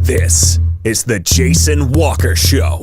This is the Jason Walker Show.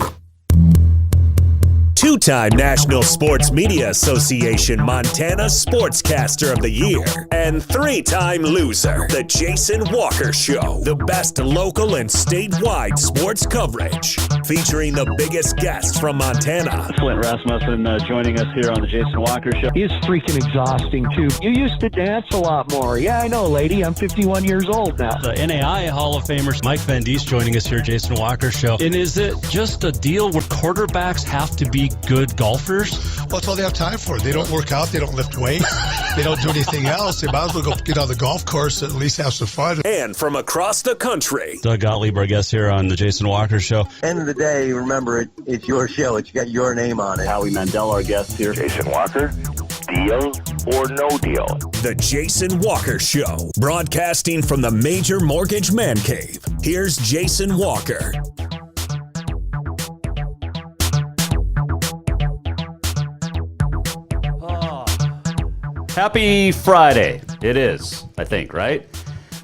Two-time National Sports Media Association Montana Sportscaster of the Year and three-time loser, The Jason Walker Show. The best local and statewide sports coverage, featuring the biggest guests from Montana. Flint Rasmussen joining us here on The Jason Walker Show. He's freaking exhausting, too. You used to dance a lot more. Yeah, I know, lady. I'm 51 years old now. The NAI Hall of Famer Mike Van Diest joining us here, Jason Walker Show. And is it just a deal where quarterbacks have to be good golfers? Well, that's all they have time for. They don't work out. They don't lift weights. They don't do anything else. They might as well go get on the golf course and at least have some fun. And from across the country, Doug Gottlieb, our guest here on The Jason Walker Show. End of the day, remember, it's your show. It's got your name on it. Howie Mandel, our guest here. Jason Walker, deal or no deal? The Jason Walker Show, broadcasting from the Major Mortgage Man Cave. Here's Jason Walker. Happy Friday. It is, I think, right?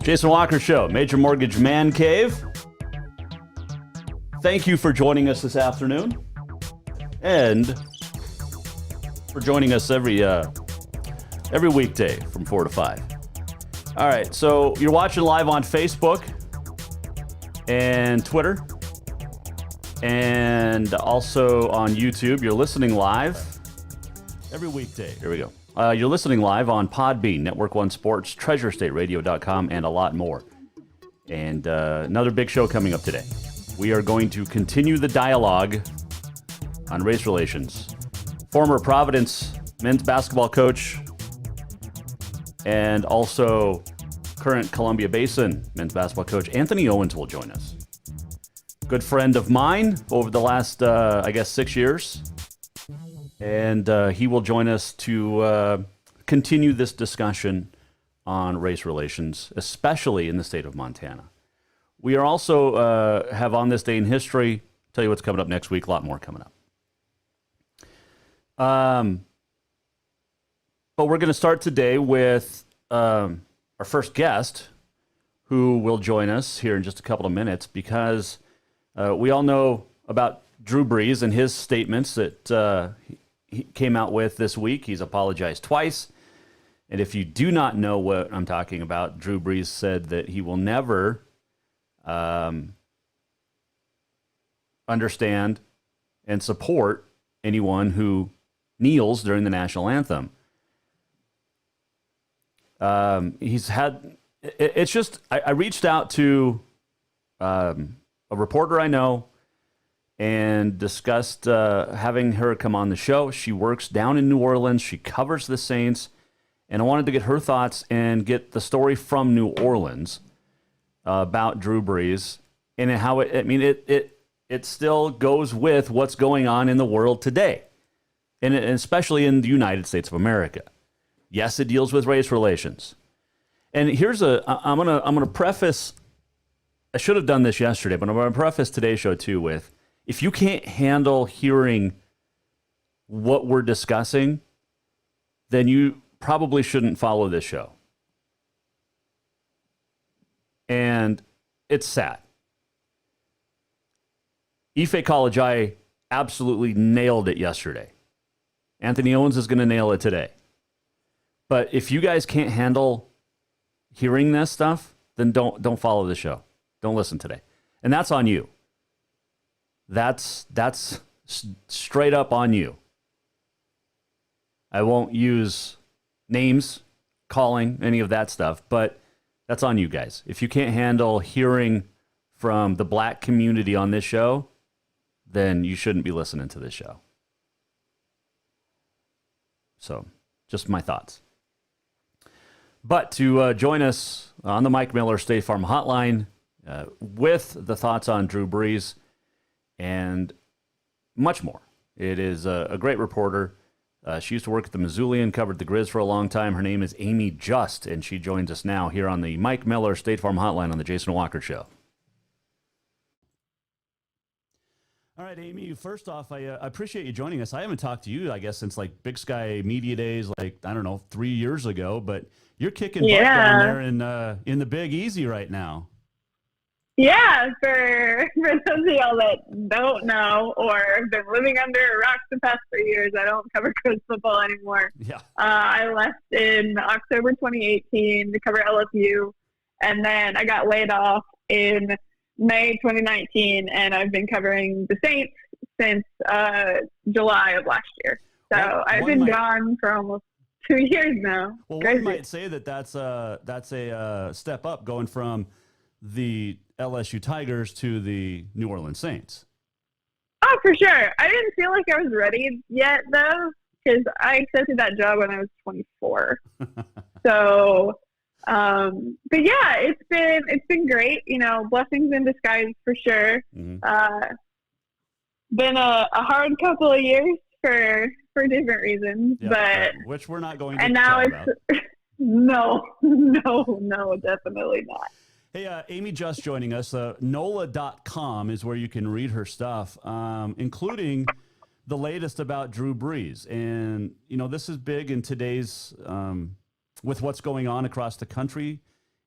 Jason Walker Show, Major Mortgage Man Cave. Thank you for joining us this afternoon. And for joining us every weekday from 4 to 5. All right, so you're watching live on Facebook and Twitter and also on YouTube. You're listening live every weekday. Here we go. You're listening live on Podbean, Network One Sports, TreasureStateRadio.com, and a lot more. And another big show coming up today. We are going to continue the dialogue on race relations. Former Providence men's basketball coach and also current Columbia Basin men's basketball coach Anthony Owens will join us. Good friend of mine over the last, 6 years. And he will join us to continue this discussion on race relations, especially in the state of Montana. We are also have on this day in history, tell you what's coming up next week, a lot more coming up. But we're going to start today with our first guest, who will join us here in just a couple of minutes, because we all know about Drew Brees and his statements that he came out with this week. He's apologized twice. And if you do not know what I'm talking about, Drew Brees said that he will never understand and support anyone who kneels during the national anthem. He's had, it's just, I reached out to a reporter I know and discussed having her come on the show. She works down in New Orleans. She covers the Saints. And I wanted to get her thoughts and get the story from New Orleans about Drew Brees and how it still goes with what's going on in the world today, and especially in the United States of America. Yes, it deals with race relations. And here's I'm gonna preface, I should have done this yesterday, but I'm gonna preface today's show too with, if you can't handle hearing what we're discussing, then you probably shouldn't follow this show. And it's sad. Ife College, I absolutely nailed it yesterday. Anthony Owens is going to nail it today. But if you guys can't handle hearing this stuff, then don't follow the show. Don't listen today. And that's on you. That's straight up on you. I won't use names, calling, any of that stuff, but that's on you guys. If you can't handle hearing from the black community on this show, then you shouldn't be listening to this show. So, just my thoughts. But to join us on the Mike Miller State Farm Hotline with the thoughts on Drew Brees and much more. It is a great reporter. She used to work at the Missoulian, covered the Grizz for a long time. Her name is Amy Just, and she joins us now here on the Mike Miller State Farm Hotline on the Jason Walker Show. All right, Amy, first off, I appreciate you joining us. I haven't talked to you, I guess, since like Big Sky Media Days, 3 years ago, but you're kicking butt down there in the Big Easy right now. Yeah, for those of y'all that don't know or have been living under a rock the past 3 years, I don't cover college football anymore. Yeah. I left in October 2018 to cover LSU, and then I got laid off in May 2019, and I've been covering the Saints since July of last year. So I've been gone for almost 2 years now. Well, Crazy. one might say that that's a step up going from the LSU Tigers to the New Orleans Saints. Oh, for sure. I didn't feel like I was ready yet, though, because I accepted that job when I was 24. So, but yeah, it's been great. You know, blessings in disguise for sure. Mm-hmm. Been a hard couple of years for different reasons, but which we're not going to. And now talk it's about. no, definitely not. Hey, Amy just joining us. NOLA.com is where you can read her stuff, including the latest about Drew Brees. And, you know, this is big in today's, with what's going on across the country.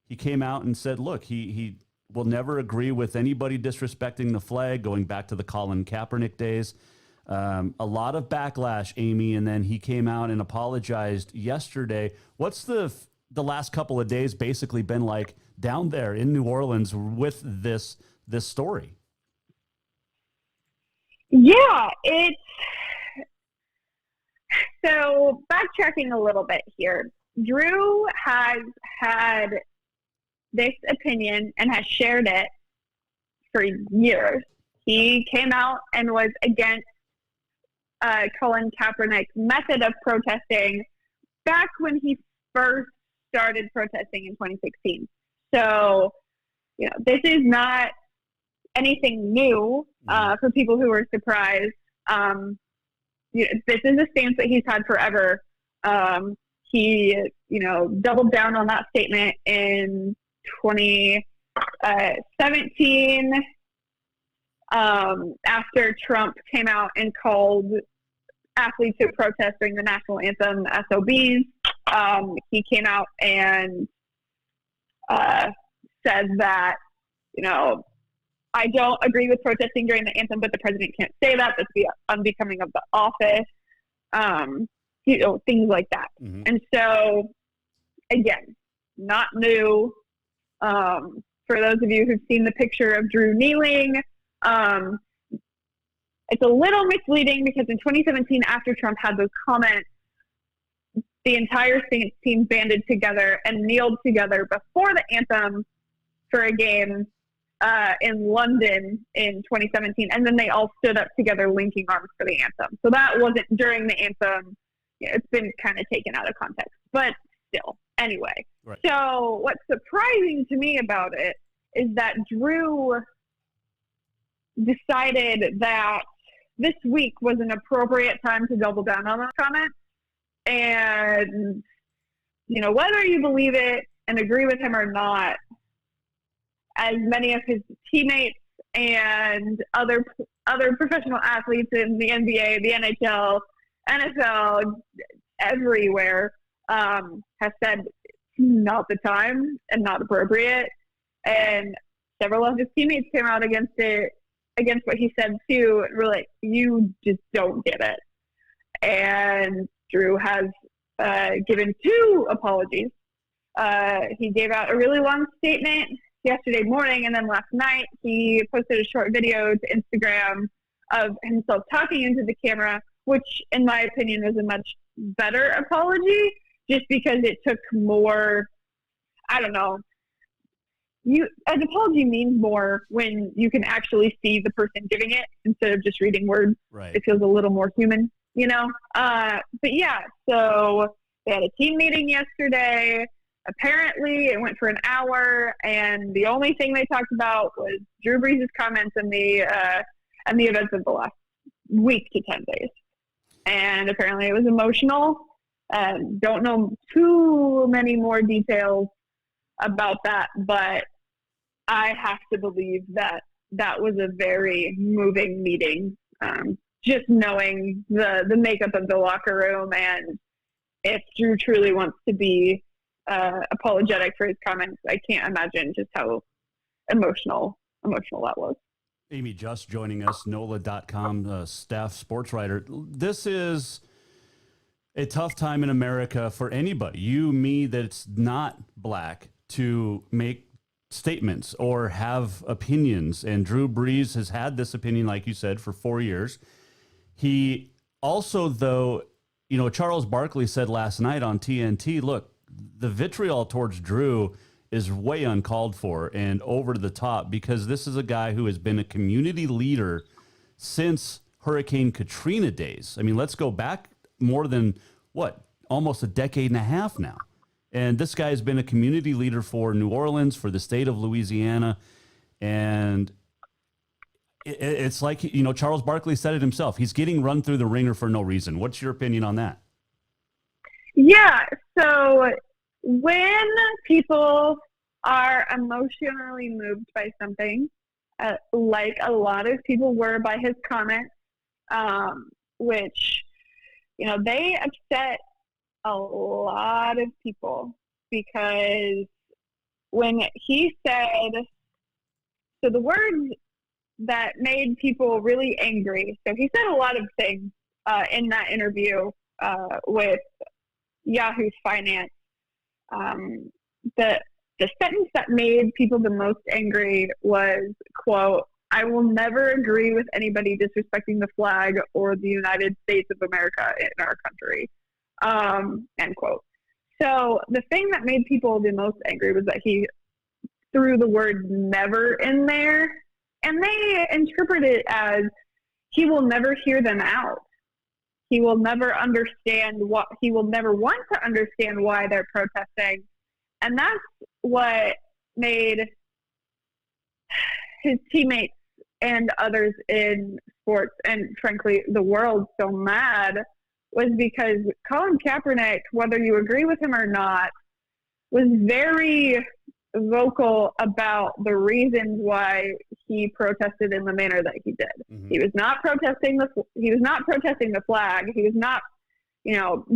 He came out and said, look, he will never agree with anybody disrespecting the flag, going back to the Colin Kaepernick days. A lot of backlash, Amy, and then he came out and apologized yesterday. What's the last couple of days basically been like down there in New Orleans with this story? Yeah, so backtracking a little bit here. Drew has had this opinion and has shared it for years. He came out and was against Colin Kaepernick's method of protesting back when he first started protesting in 2016. So, you know, this is not anything new for people who are surprised. You know, this is a stance that he's had forever. He, you know, doubled down on that statement in 2017 after Trump came out and called athletes who protest during the national anthem SOBs. He came out and said that, you know, I don't agree with protesting during the anthem, but the president can't say that. That's the unbecoming of the office. You know, things like that. Mm-hmm. And so, again, not new. For those of you who've seen the picture of Drew kneeling, it's a little misleading because in 2017, after Trump had those comments, the entire Saints team banded together and kneeled together before the anthem for a game in London in 2017. And then they all stood up together linking arms for the anthem. So that wasn't during the anthem. Yeah, it's been kind of taken out of context. But still, anyway. Right. So what's surprising to me about it is that Drew decided that this week was an appropriate time to double down on those comments. And, you know, whether you believe it and agree with him or not, as many of his teammates and other professional athletes in the NBA, the NHL, NFL, everywhere, have said not the time and not appropriate. And several of his teammates came out against what he said too. And were like, you just don't get it. And Drew has given 2 apologies. He gave out a really long statement yesterday morning, and then last night he posted a short video to Instagram of himself talking into the camera, which in my opinion was a much better apology, just because it took more, I don't know, an apology means more when you can actually see the person giving it instead of just reading words. Right. It feels a little more human, you know? But yeah, so they had a team meeting yesterday. Apparently it went for an hour, and the only thing they talked about was Drew Brees' comments and the events of the last week to 10 days. And apparently it was emotional. Don't know too many more details about that, but I have to believe that that was a very moving meeting. Just knowing the makeup of the locker room, and if Drew truly wants to be apologetic for his comments, I can't imagine just how emotional emotional that was. Amy Just joining us, NOLA.com staff sports writer. This is a tough time in America for anybody, you, me, that's not black, to make statements or have opinions. And Drew Brees has had this opinion, like you said, for 4 years. He also, though, Charles Barkley said last night on TNT, look, the vitriol towards Drew is way uncalled for and over the top, because this is a guy who has been a community leader since Hurricane Katrina days. I mean, let's go back more than, almost a decade and a half now. And this guy has been a community leader for New Orleans, for the state of Louisiana. And it's like, Charles Barkley said it himself. He's getting run through the ringer for no reason. What's your opinion on that? Yeah, so when people are emotionally moved by something, like a lot of people were by his comments, which, they upset a lot of people, because when he said, so the words that made people really angry, so he said a lot of things in that interview with Yahoo's Finance. The sentence that made people the most angry was, quote, "I will never agree with anybody disrespecting the flag or the United States of America in our country," end quote. So the thing that made people the most angry was that he threw the word never in there, and they interpret it as he will never hear them out. He will never understand he will never want to understand why they're protesting. And that's what made his teammates and others in sports, and frankly the world, so mad, was because Colin Kaepernick, whether you agree with him or not, was very vocal about the reasons why he protested in the manner that he did. Mm-hmm. He was not protesting the flag. He was not,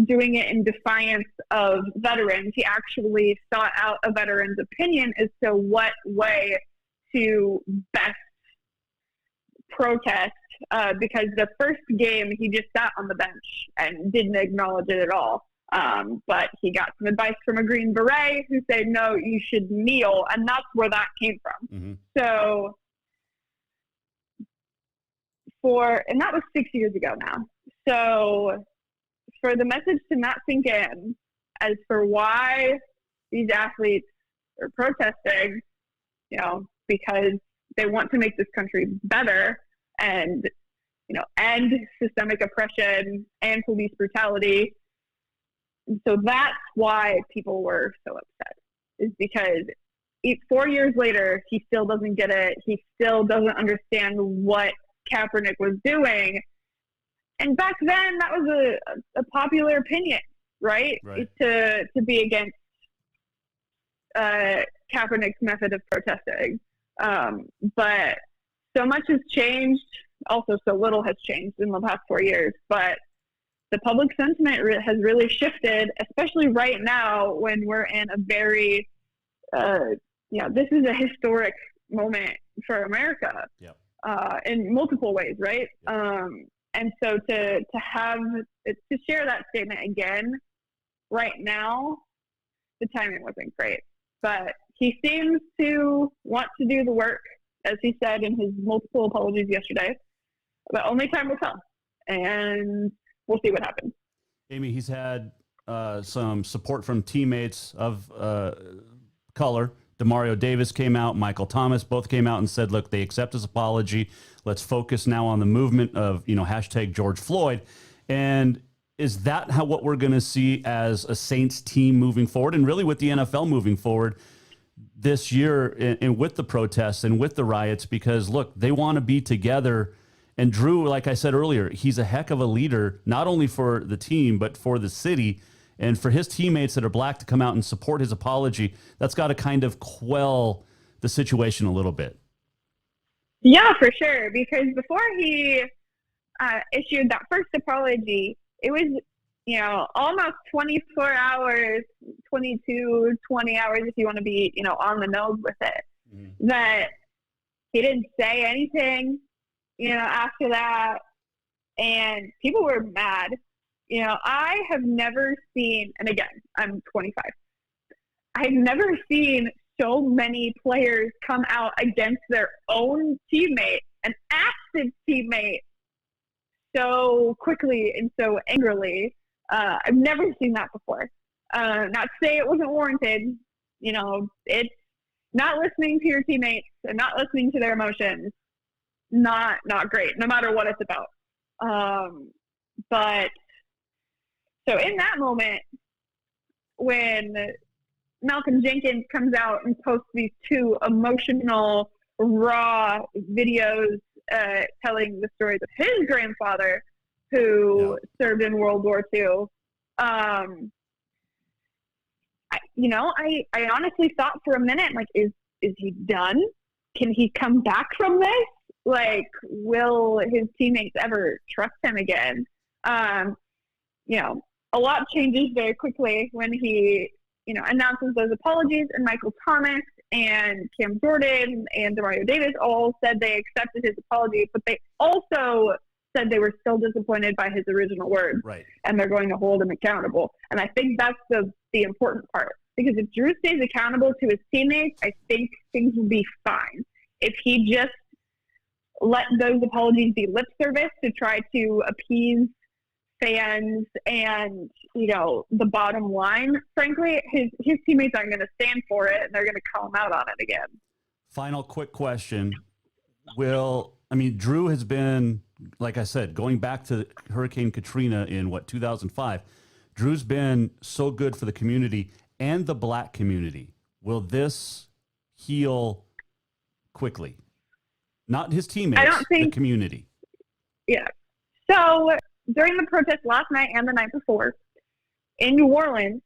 doing it in defiance of veterans. He actually sought out a veteran's opinion as to what way to best protest, because the first game he just sat on the bench and didn't acknowledge it at all. But he got some advice from a Green Beret who said, no, you should kneel. And that's where that came from. Mm-hmm. So and that was 6 years ago now. So for the message to not sink in as for why these athletes are protesting, because they want to make this country better and, end systemic oppression and police brutality. And so that's why people were so upset, is because 4 years later, he still doesn't get it. He still doesn't understand what Kaepernick was doing. And back then, that was a popular opinion, right? To be against Kaepernick's method of protesting. But so much has changed. Also, so little has changed in the past 4 years. But the public sentiment has really shifted, especially right now when we're in a very, this is a historic moment for America. Yep. In multiple ways, right? Yep. And so to share that statement again right now, the timing wasn't great. But he seems to want to do the work, as he said in his multiple apologies yesterday. But only time will tell, and we'll see what happens. Amy, he's had some support from teammates of color. Demario Davis came out, Michael Thomas both came out and said, look, they accept his apology. Let's focus now on the movement of, hashtag George Floyd. And is that what we're going to see as a Saints team moving forward, and really with the NFL moving forward this year and with the protests and with the riots? Because, look, they want to be together. And Drew, like I said earlier, he's a heck of a leader, not only for the team, but for the city. And for his teammates that are black to come out and support his apology, that's got to kind of quell the situation a little bit. Yeah, for sure. Because before he issued that first apology, it was, almost 24 hours, 20 hours if you want to be, on the nose with it, that He didn't say anything, after that. And people were mad. I have never seen, and again, I'm 25. I've never seen so many players come out against their own teammate, an active teammate, so quickly and so angrily. I've never seen that before. Not to say it wasn't warranted. It's not listening to your teammates and not listening to their emotions. Not great, no matter what it's about. But so in that moment, when Malcolm Jenkins comes out and posts these two emotional, raw videos telling the stories of his grandfather who served in World War II, I honestly thought for a minute, like, is he done? Can he come back from this? Like, will his teammates ever trust him again? A lot changes very quickly when he, announces those apologies, and Michael Thomas and Cam Jordan and Demario Davis all said they accepted his apology, but they also said they were still disappointed by his original words. Right. And they're going to hold him accountable. And I think that's the important part, because if Drew stays accountable to his teammates, I think things will be fine. If he just let those apologies be lip service to try to appease fans and, the bottom line, frankly, his teammates aren't going to stand for it, and they're going to call him out on it again. Final quick question. Drew has been, like I said, going back to Hurricane Katrina in 2005, Drew's been so good for the community and the black community. Will this heal quickly? Not his teammates, I don't think, the community. Yeah. So during the protest last night and the night before in New Orleans,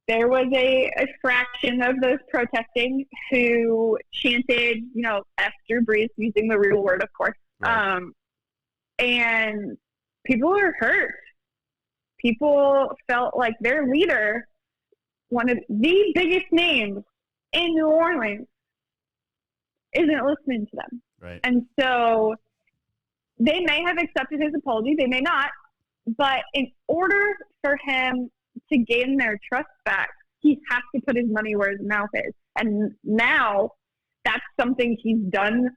there was a fraction of those protesting who chanted, F Drew Brees, using the real word, of course. Right. And people were hurt. People felt like their leader, one of the biggest names in New Orleans, isn't listening to them. Right. And so they may have accepted his apology, they may not, but in order for him to gain their trust back, he has to put his money where his mouth is. And now that's something he's done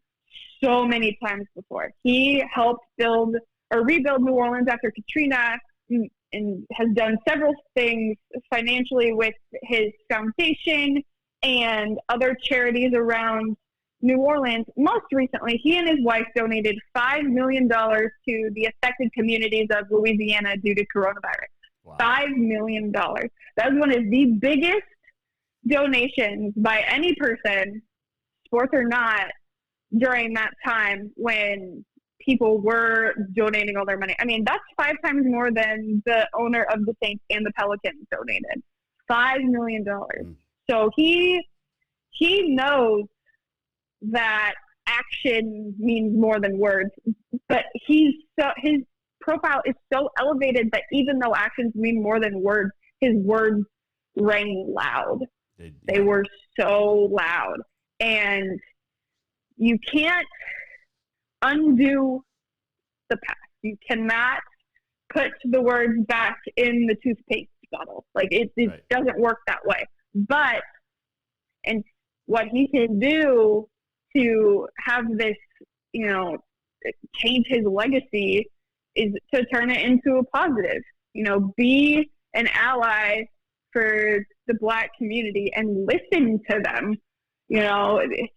so many times before. He helped build or rebuild New Orleans after Katrina and has done several things financially with his foundation and other charities around New Orleans. Most recently, he and his wife donated $5 million to the affected communities of Louisiana due to coronavirus. Wow. $5 million. That was one of the biggest donations by any person, sports or not, during that time when people were donating all their money. That's 5 times more than the owner of the Saints and the Pelicans donated. $5 million. So he knows that action means more than words, but his profile is so elevated that even though actions mean more than words, his words rang loud. They were so loud, and you can't undo the past. You cannot put the words back in the toothpaste bottle. Like it right. doesn't work that way. But and what he can do to have this, change his legacy is to turn it into a positive. Be an ally for the Black community and listen to them.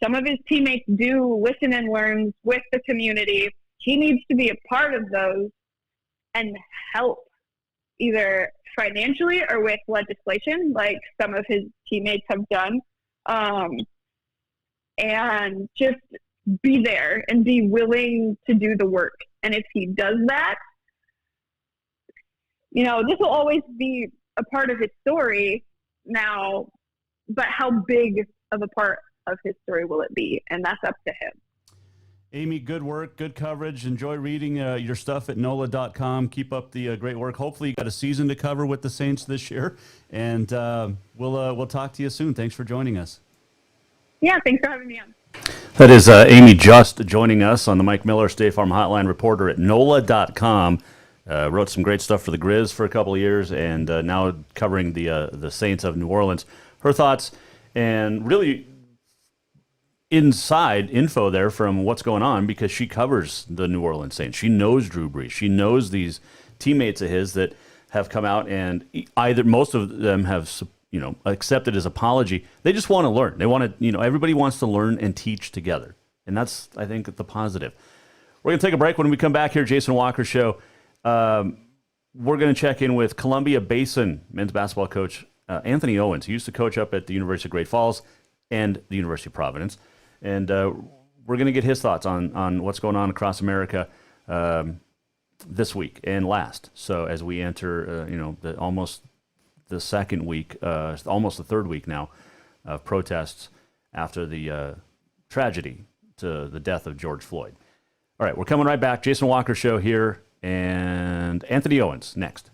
Some of his teammates do listen and learn with the community. He needs to be a part of those and help either financially or with legislation, like some of his teammates have done. And just be there and be willing to do the work. And if he does that, this will always be a part of his story now, but how big of a part of his story will it be? And that's up to him. Amy, good work, good coverage. Enjoy reading your stuff at NOLA.com. Keep up the great work. Hopefully you got a season to cover with the Saints this year. And we'll talk to you soon. Thanks for joining us. Yeah, thanks for having me on. That is Amy Just joining us on the Mike Miller State Farm Hotline, reporter at NOLA.com. Wrote some great stuff for the Grizz for a couple of years, and now covering the Saints of New Orleans. Her thoughts and really inside info there from what's going on, because she covers the New Orleans Saints. She knows Drew Brees. She knows these teammates of his that have come out, and either most of them have accepted his apology. They just want to learn. They want to, everybody wants to learn and teach together, and that's, I think, the positive. We're going to take a break. When we come back here, Jason Walker Show, we're going to check in with Columbia Basin men's basketball coach Anthony Owens. He used to coach up at the University of Great Falls and the University of Providence. And we're going to get his thoughts on what's going on across America this week and last. So as we enter, almost the second week, almost the third week now of protests after the tragedy to the death of George Floyd. All right, we're coming right back. Jason Walker Show here, and Anthony Owens next.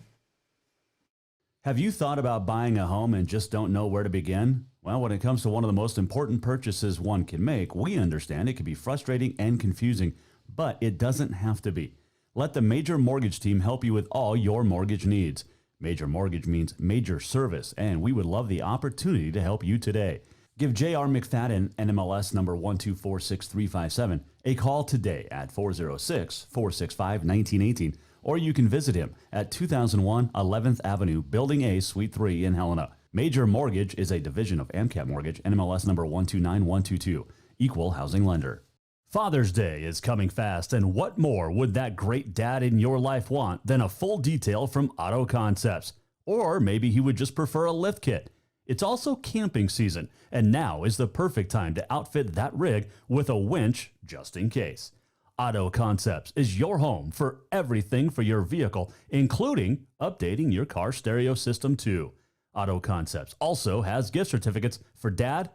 Have you thought about buying a home and just don't know where to begin? Well, when it comes to one of the most important purchases one can make, we understand it can be frustrating and confusing, but it doesn't have to be. Let the Major Mortgage team help you with all your mortgage needs. Major Mortgage means major service, and we would love the opportunity to help you today. Give J.R. McFadden, NMLS number 1246357, a call today at 406-465-1918, or you can visit him at 2001 11th Avenue, Building A, Suite 3 in Helena. Major Mortgage is a division of AMCAP Mortgage, NMLS number 129122, equal housing lender. Father's Day is coming fast, and what more would that great dad in your life want than a full detail from Auto Concepts? Or maybe he would just prefer a lift kit. It's also camping season, and now is the perfect time to outfit that rig with a winch just in case. Auto Concepts is your home for everything for your vehicle, including updating your car stereo system too. Auto Concepts also has gift certificates for dad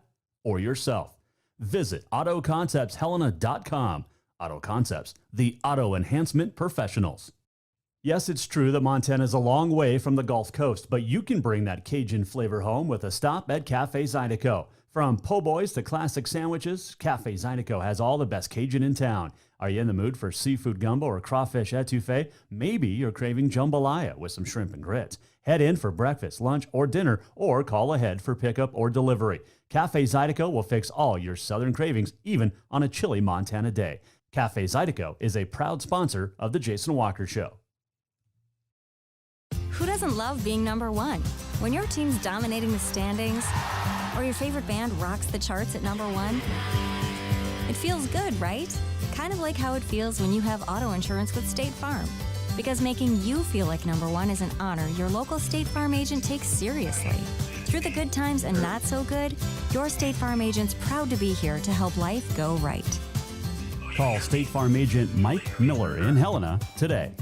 or yourself. Visit AutoConceptsHelena.com. Auto Concepts, the auto enhancement professionals. Yes, it's true that Montana is a long way from the Gulf Coast, but you can bring that Cajun flavor home with a stop at Cafe Zydeco. From po' boys to classic sandwiches, Cafe Zydeco has all the best Cajun in town. Are you in the mood for seafood gumbo or crawfish etouffee? Maybe you're craving jambalaya with some shrimp and grits. Head in for breakfast, lunch, or dinner, or call ahead for pickup or delivery. Cafe Zydeco will fix all your southern cravings, even on a chilly Montana day. Cafe Zydeco is a proud sponsor of The Jason Walker Show. Who doesn't love being number one? When your team's dominating the standings, or your favorite band rocks the charts at number one, it feels good, right? Kind of like how it feels when you have auto insurance with State Farm. Because making you feel like number one is an honor your local State Farm agent takes seriously. Through the good times and not so good, your State Farm agent's proud to be here to help life go right. Call State Farm agent Mike Miller in Helena today.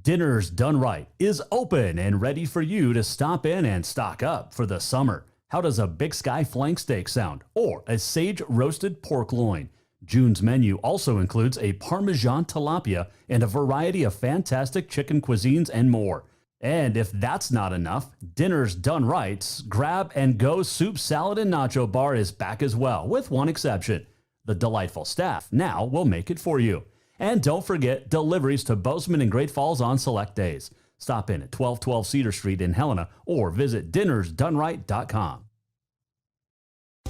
Dinner's Done Right is open and ready for you to stop in and stock up for the summer. How does a Big Sky flank steak sound? Or a sage roasted pork loin? June's menu also includes a Parmesan tilapia and a variety of fantastic chicken cuisines and more. And if that's not enough, Dinner's Done Right's Grab and Go Soup, Salad, and Nacho Bar is back as well, with one exception. The delightful staff now will make it for you. And don't forget deliveries to Bozeman and Great Falls on select days. Stop in at 1212 Cedar Street in Helena or visit dinnersdoneright.com.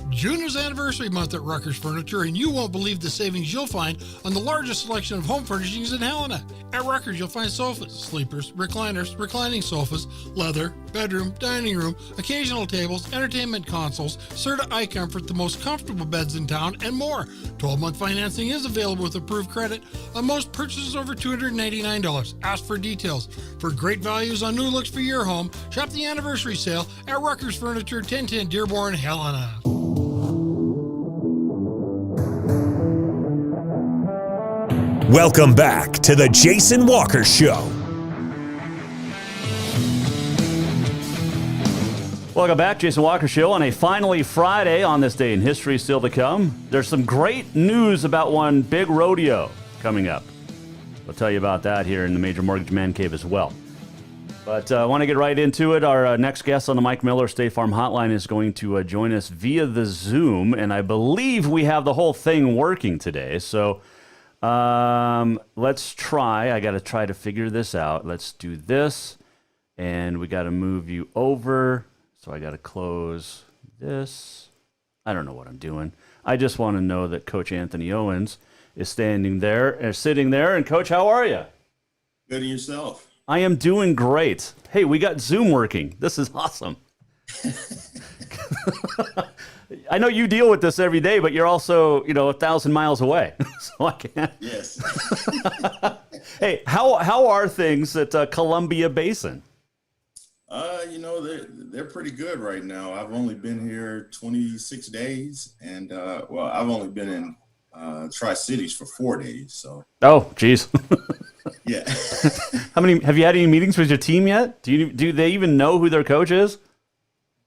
June is anniversary month at Rucker's Furniture, and you won't believe the savings you'll find on the largest selection of home furnishings in Helena. At Rucker's, you'll find sofas, sleepers, recliners, reclining sofas, leather, bedroom, dining room, occasional tables, entertainment consoles, Serta iComfort, the most comfortable beds in town, and more. 12-month financing is available with approved credit on most purchases over $299. Ask for details. For great values on new looks for your home, shop the anniversary sale at Rucker's Furniture, 1010 Dearborn, Helena. Welcome back to the Jason Walker Show. Welcome back, Jason Walker Show, on a finally Friday on this day in history still to come. There's some great news about one big rodeo coming up. We'll tell you about that here in the Major Mortgage Man Cave as well. But I want to get right into it. Our next guest on the Mike Miller State Farm Hotline is going to join us via the Zoom, and I believe we have the whole thing working today. So let's try. I got to try to figure this out. Let's do this, and we got to move you over. So I got to close this. I don't know what I'm doing. I just want to know that Coach Anthony Owens is sitting there. And Coach, how are you? Good, and yourself? I am doing great. Hey, we got Zoom working. This is awesome. I know you deal with this every day, but you're also, 1,000 miles away, so I can't. Yes. Hey, how are things at Columbia Basin? They're pretty good right now. I've only been here 26 days, and I've only been in Tri-Cities for 4 days. So. Oh, geez. Yeah. How many have you had any meetings with your team yet? Do they even know who their coach is?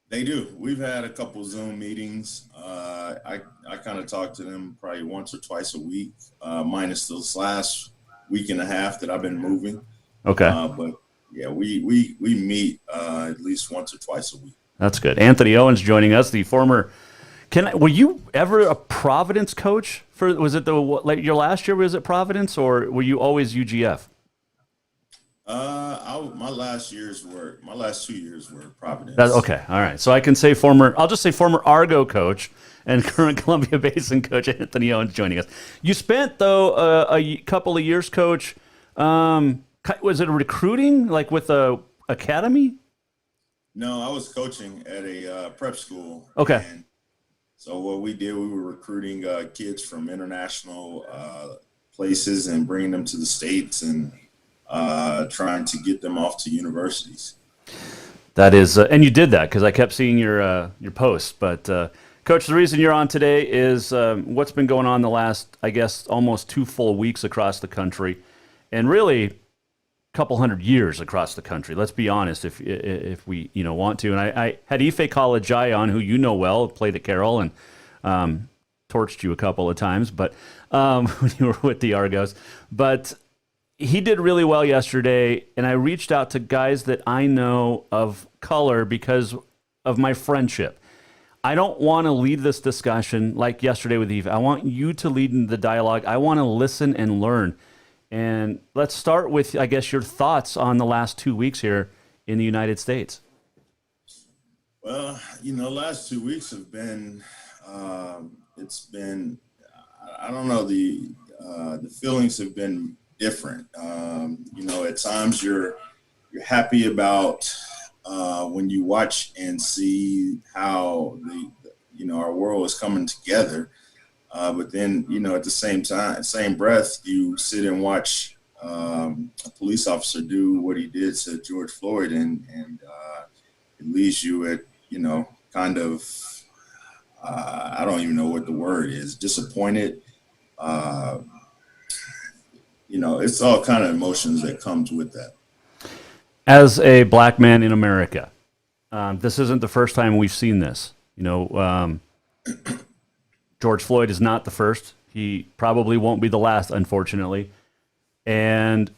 They do. We've had a couple Zoom meetings. I kind of talk to them probably once or twice a week, minus this last week and a half that I've been moving. Okay. But yeah, we meet at least once or twice a week. That's good. Anthony Owens joining us, the former. Were you ever a Providence coach? Was it your last year? Was it Providence, or were you always UGF? My last 2 years were Providence. Okay, all right. So I can say I'll just say former Argo coach and current Columbia Basin coach Anthony Owens joining us. You spent though a couple of years, Coach. Was it recruiting like with a academy? No, I was coaching at a prep school. Okay. And so what we did, we were recruiting kids from international places and bringing them to the States and trying to get them off to universities. That is, and you did that because I kept seeing your posts. But Coach, the reason you're on today is what's been going on the last, I guess, almost 2 full weeks across the country, and really a couple hundred years across the country. Let's be honest, if we want to. And I had Ife Kalajai on, who you know well, played at Carroll and torched you a couple of times, but when you were with the Argos, but. He did really well yesterday, and I reached out to guys that I know of color because of my friendship. I don't want to lead this discussion like yesterday with Eve. I want you to lead in the dialogue. I want to listen and learn. And let's start with, I guess, your thoughts on the last 2 weeks here in the United States. Well, last 2 weeks have been, it's been, I don't know, the feelings have been different. At times you're happy about when you watch and see how our world is coming together. But then, at the same breath, you sit and watch a police officer do what he did to George Floyd, and it leaves you at, kind of, I don't even know what the word is, disappointed. It's all kind of emotions that comes with that. As a black man in America, this isn't the first time we've seen this. George Floyd is not the first. He probably won't be the last, unfortunately. And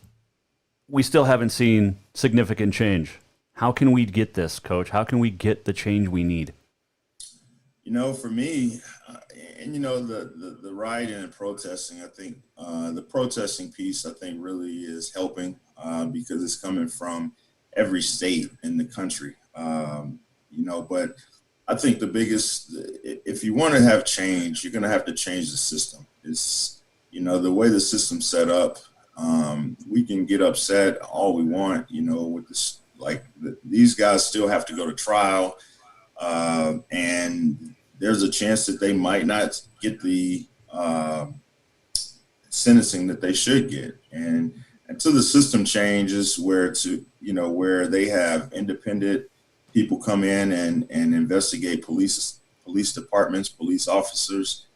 we still haven't seen significant change. How can we get this, Coach? How can we get the change we need? For me, the rioting and protesting, I think the protesting piece, I think, really is helping because it's coming from every state in the country. But I think the biggest, if you want to have change, you're going to have to change the system. It's, the way the system's set up, we can get upset all we want, with this, these guys still have to go to trial, and there's a chance that they might not get the sentencing that they should get. And until the system changes where they have independent people come in and investigate police departments, police officers,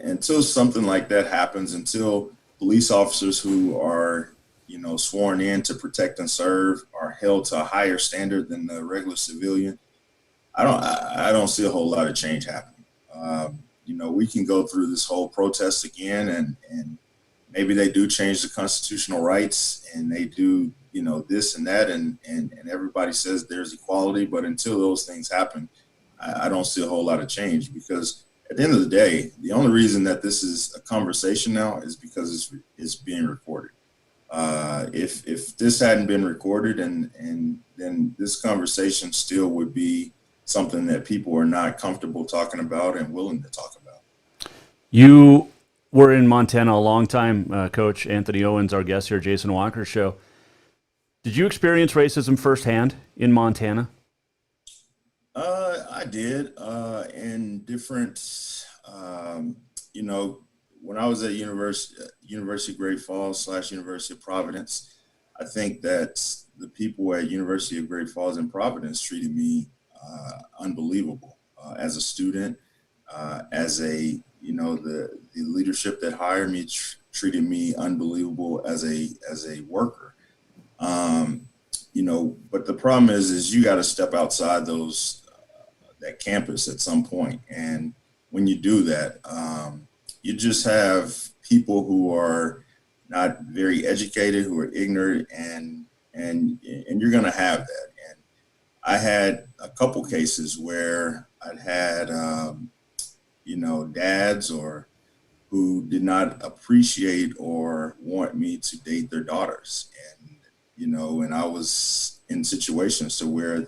until something like that happens, until police officers who are, sworn in to protect and serve are held to a higher standard than the regular civilian, I don't see a whole lot of change happening. We can go through this whole protest again and maybe they do change the constitutional rights and they do, this and that, and everybody says there's equality, but until those things happen, I don't see a whole lot of change, because at the end of the day, the only reason that this is a conversation now is because it's being recorded. If this hadn't been recorded, and then this conversation still would be something that people are not comfortable talking about and willing to talk about. You were in Montana a long time, Coach Anthony Owens, our guest here, Jason Walker Show. Did you experience racism firsthand in Montana? I did, in different, when I was at University of Great Falls / University of Providence, I think that the people at University of Great Falls and Providence treated me unbelievable as a student, as a, the leadership that hired me treated me unbelievable as a worker. But the problem is you got to step outside that campus at some point. And when you do that, you just have people who are not very educated, who are ignorant, and you're going to have that. And I had a couple cases where I'd had, dads or who did not appreciate or want me to date their daughters. And I was in situations to where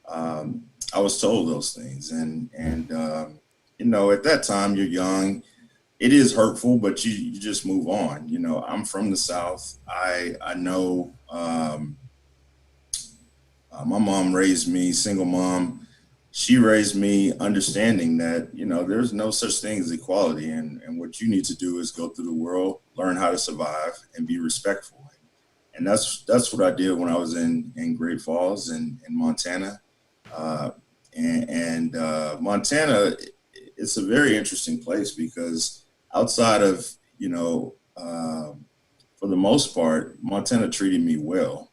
I was told those things. And at that time, you're young. It is hurtful, but you just move on. I'm from the South. I know my mom raised me, single mom. She raised me understanding that, there's no such thing as equality. And what you need to do is go through the world, learn how to survive, and be respectful. And that's what I did when I was in Great Falls and in Montana. Montana, it's a very interesting place because outside of, for the most part, Montana treated me well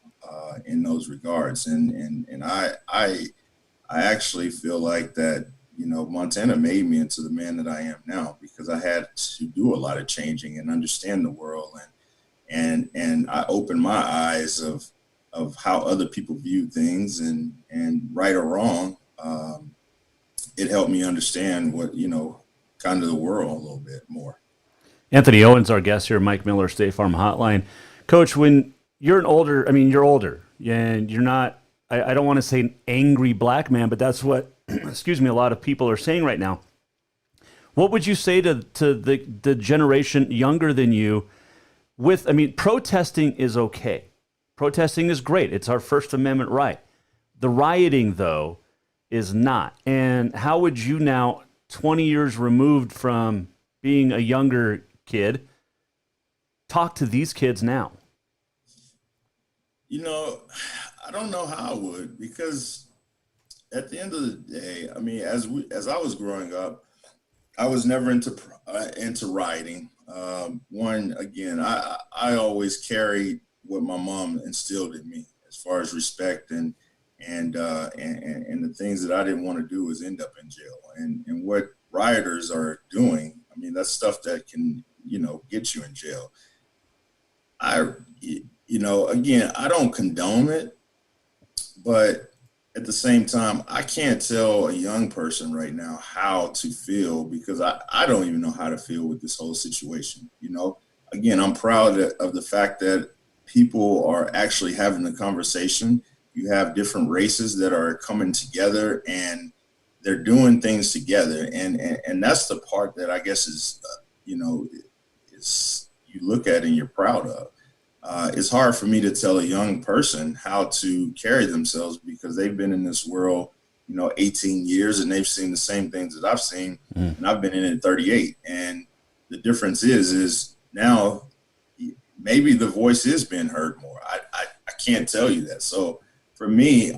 in those regards. And I actually feel like that, Montana made me into the man that I am now, because I had to do a lot of changing and understand the world. And I opened my eyes of how other people view things, and right or wrong, it helped me understand what, kind of the world a little bit more. Anthony Owens, our guest here, Mike Miller, State Farm Hotline. Coach, when you're you're older, and you're not, I don't want to say an angry black man, but that's what, a lot of people are saying right now. What would you say to the generation younger than you protesting is okay. Protesting is great. It's our First Amendment right. The rioting, though, is not. And how would you now, 20 years removed from being a younger kid, talk to these kids now? I don't know how I would, because at the end of the day, as I was growing up, I was never into rioting. I always carried what my mom instilled in me as far as respect and the things that I didn't want to do was end up in jail. And what rioters are doing, that's stuff that can, get you in jail. I don't condone it, but at the same time, I can't tell a young person right now how to feel, because I don't even know how to feel with this whole situation. I'm proud of the fact that people are actually having the conversation. You have different races that are coming together and they're doing things together. And that's the part that I guess is, is you look at and you're proud of. It's hard for me to tell a young person how to carry themselves, because they've been in this world, 18 years, and they've seen the same things that I've seen, and I've been in it 38. And the difference is now maybe the voice is being heard more. I can't tell you that. So for me,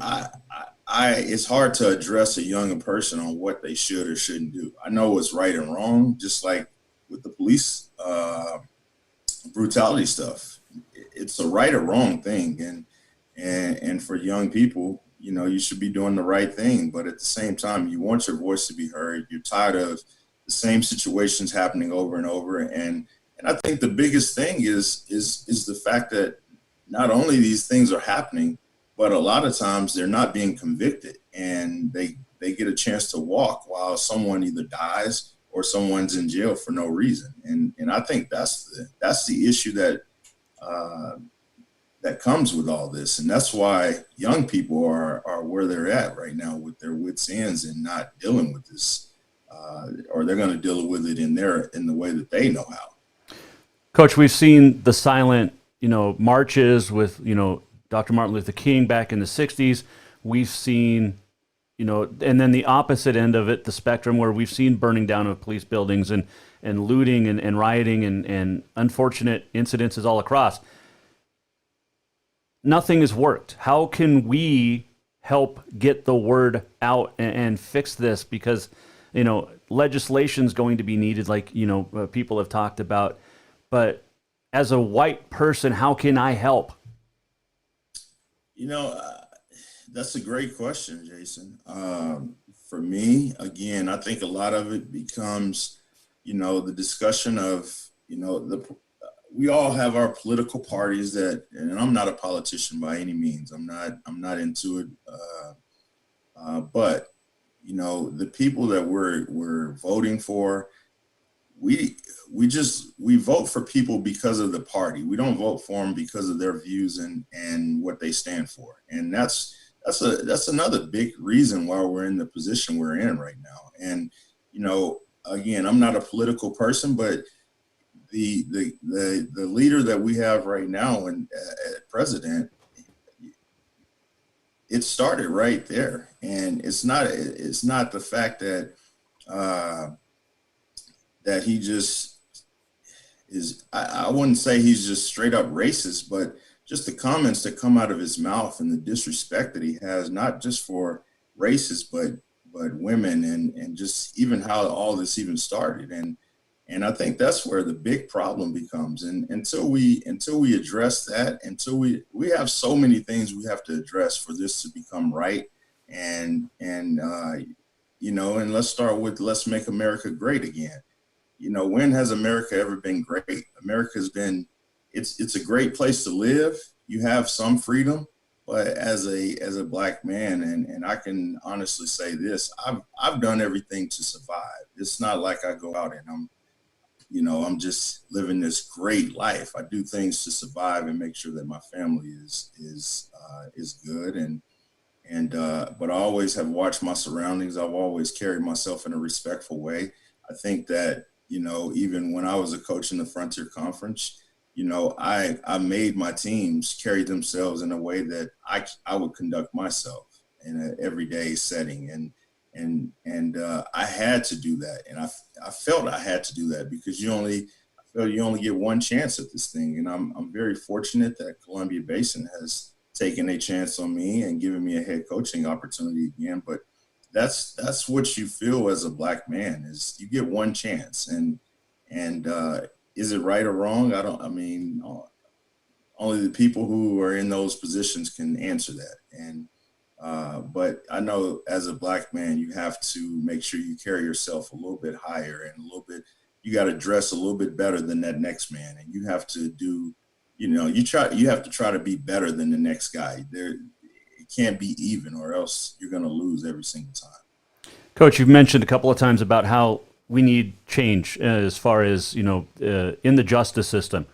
it's hard to address a younger person on what they should or shouldn't do. I know what's right and wrong, just like with the police brutality stuff. It's a right or wrong thing, and for young people, you should be doing the right thing. But at the same time, you want your voice to be heard. You're tired of the same situations happening over and over, and And I think the biggest thing is the fact that not only these things are happening, but a lot of times they're not being convicted, and they get a chance to walk while someone either dies or someone's in jail for no reason. And I think that's the issue that comes with all this. And that's why young people are where they're at right now with their wits ends and not dealing with this, or they're going to deal with it in the way that they know how. Coach, we've seen the silent, marches with, Dr. Martin Luther King back in the 60s. We've seen, and then the opposite end of it, the spectrum, where we've seen burning down of police buildings and looting and rioting and unfortunate incidences all across. Nothing has worked. How can we help get the word out and fix this? Because, legislation is going to be needed, like, people have talked about. But as a white person, how can I help? That's a great question, Jason. For me, again, I think a lot of it becomes, the discussion of, we all have our political parties and I'm not a politician by any means. I'm not into it. But, the people that we're voting for, we vote for people because of the party. We don't vote for them because of their views and what they stand for. And that's another big reason why we're in the position we're in right now. And, again, I'm not a political person, but the leader that we have right now and president, it started right there. And it's not the fact that that he just is, I wouldn't say he's just straight up racist, but just the comments that come out of his mouth and the disrespect that he has, not just for races, but women and just even how all this even started. And I think that's where the big problem becomes. And until we address that, until we have so many things we have to address for this to become right. And let's start with, let's make America great again. When has America ever been great? America's been, it's a great place to live. You have some freedom, but as a Black man, and I can honestly say this, I've done everything to survive. It's not like I go out and I'm just living this great life. I do things to survive and make sure that my family is good. But I always have watched my surroundings. I've always carried myself in a respectful way. I think that, even when I was a coach in the Frontier Conference, I made my teams carry themselves in a way that I would conduct myself in an everyday setting. And I had to do that. And I felt I had to do that because you only get one chance at this thing. And I'm very fortunate that Columbia Basin has taken a chance on me and given me a head coaching opportunity again. But that's what you feel as a Black man, is you get one chance. And is it right or wrong? Only the people who are in those positions can answer that. But I know as a Black man, you have to make sure you carry yourself a little bit higher and you got to dress a little bit better than that next man. And you have to do, you have to try to be better than the next guy. It can't be even, or else you're going to lose every single time. Coach, you've mentioned a couple of times about how we need change as far as, in the justice system.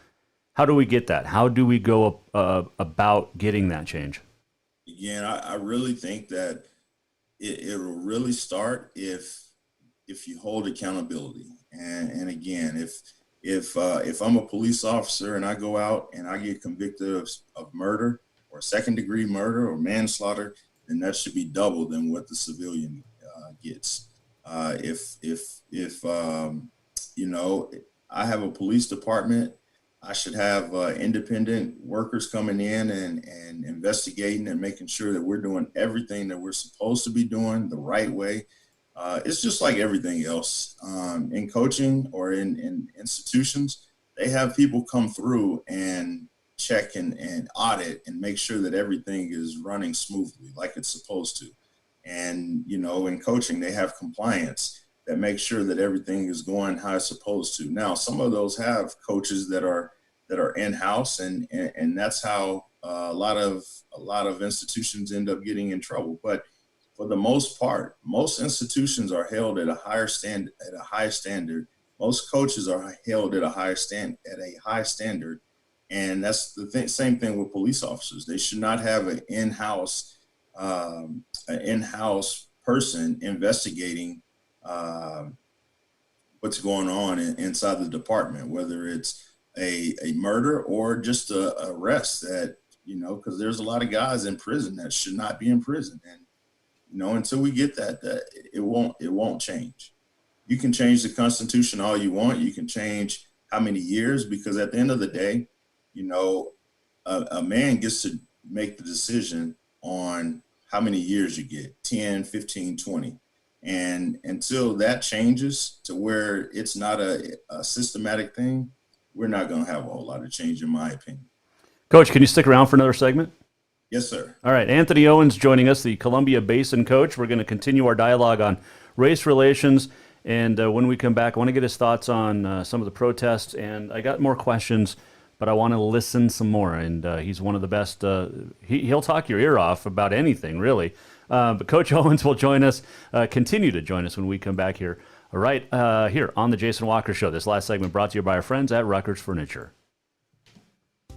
How do we get that? How do we go about getting that change? Again, I really think that it'll really start if you hold accountability. And again, if I'm a police officer and I go out and I get convicted of murder or second-degree murder or manslaughter, then that should be double than what the civilian gets. If I have a police department, I should have independent workers coming in and investigating and making sure that we're doing everything that we're supposed to be doing the right way. It's just like everything else in coaching or in institutions. They have people come through and check and audit and make sure that everything is running smoothly like it's supposed to. And, in coaching, they have compliance. that make sure that everything is going how it's supposed to. Now, some of those have coaches that are in-house, and that's how a lot of institutions end up getting in trouble. But for the most part, most institutions are held at a high standard. Most coaches are held at a high standard, and that's the same thing with police officers. They should not have an in-house person investigating what's going on inside the department, whether it's a murder or just a arrest, that, because there's a lot of guys in prison that should not be in prison. And, until we get that it won't change. You can change the Constitution all you want. You can change how many years, because at the end of the day, a man gets to make the decision on how many years you get, 10, 15, 20. And until that changes to where it's not a systematic thing, we're not going to have a whole lot of change, in my opinion. Coach, can you stick around for another segment? Yes, sir. All right. Anthony Owens joining us, the Columbia Basin coach. We're going to continue our dialogue on race relations. And when we come back, I want to get his thoughts on some of the protests. And I got more questions, but I want to listen some more. And he's one of the best. He'll talk your ear off about anything, really. But Coach Owens will join us, continue to join us when we come back here. All right, here on the Jason Walker Show. This last segment brought to you by our friends at Rutgers Furniture.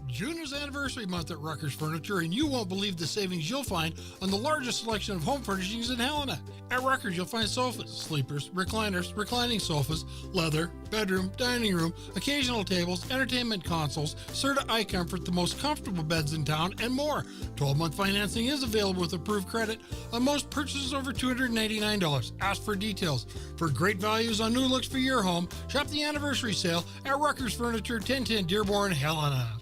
June is anniversary month at Rutgers Furniture, and you won't believe the savings you'll find on the largest selection of home furnishings in Helena. At Rutgers, you'll find sofas, sleepers, recliners, reclining sofas, leather, bedroom, dining room, occasional tables, entertainment consoles, Serta iComfort, the most comfortable beds in town, and more. 12-month financing is available with approved credit on most purchases over $299. Ask for details. For great values on new looks for your home, shop the anniversary sale at Rutgers Furniture, 1010 Dearborn, Helena.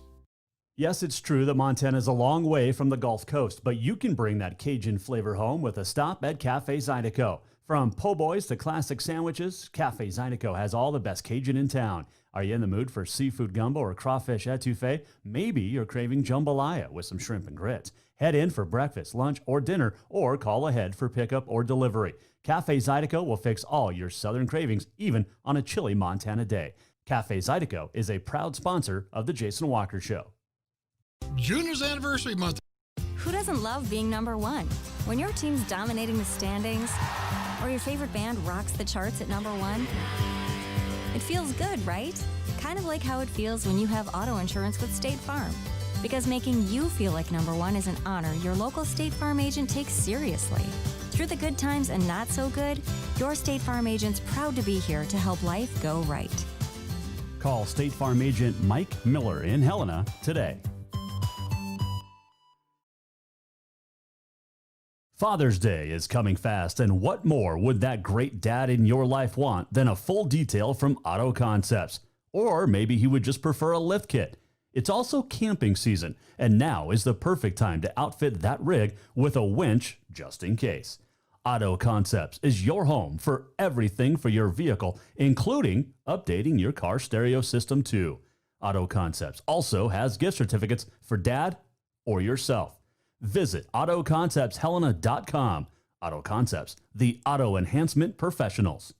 Yes, it's true that Montana is a long way from the Gulf Coast, but you can bring that Cajun flavor home with a stop at Cafe Zydeco. From po' boys to classic sandwiches, Cafe Zydeco has all the best Cajun in town. Are you in the mood for seafood gumbo or crawfish etouffee? Maybe you're craving jambalaya with some shrimp and grits. Head in for breakfast, lunch, or dinner, or call ahead for pickup or delivery. Cafe Zydeco will fix all your southern cravings, even on a chilly Montana day. Cafe Zydeco is a proud sponsor of The Jason Walker Show. June is anniversary month. Who doesn't love being number one? When your team's dominating the standings, or your favorite band rocks the charts at number one, it feels good, right? Kind of like how it feels when you have auto insurance with State Farm. Because making you feel like number one is an honor your local State Farm agent takes seriously. Through the good times and not so good, your State Farm agent's proud to be here to help life go right. Call State Farm agent Mike Miller in Helena today. Father's Day is coming fast, and what more would that great dad in your life want than a full detail from Auto Concepts? Or maybe he would just prefer a lift kit. It's also camping season, and now is the perfect time to outfit that rig with a winch just in case. Auto Concepts is your home for everything for your vehicle, including updating your car stereo system too. Auto Concepts also has gift certificates for dad or yourself. Visit AutoConceptsHelena.com. Auto Concepts, the auto enhancement professionals.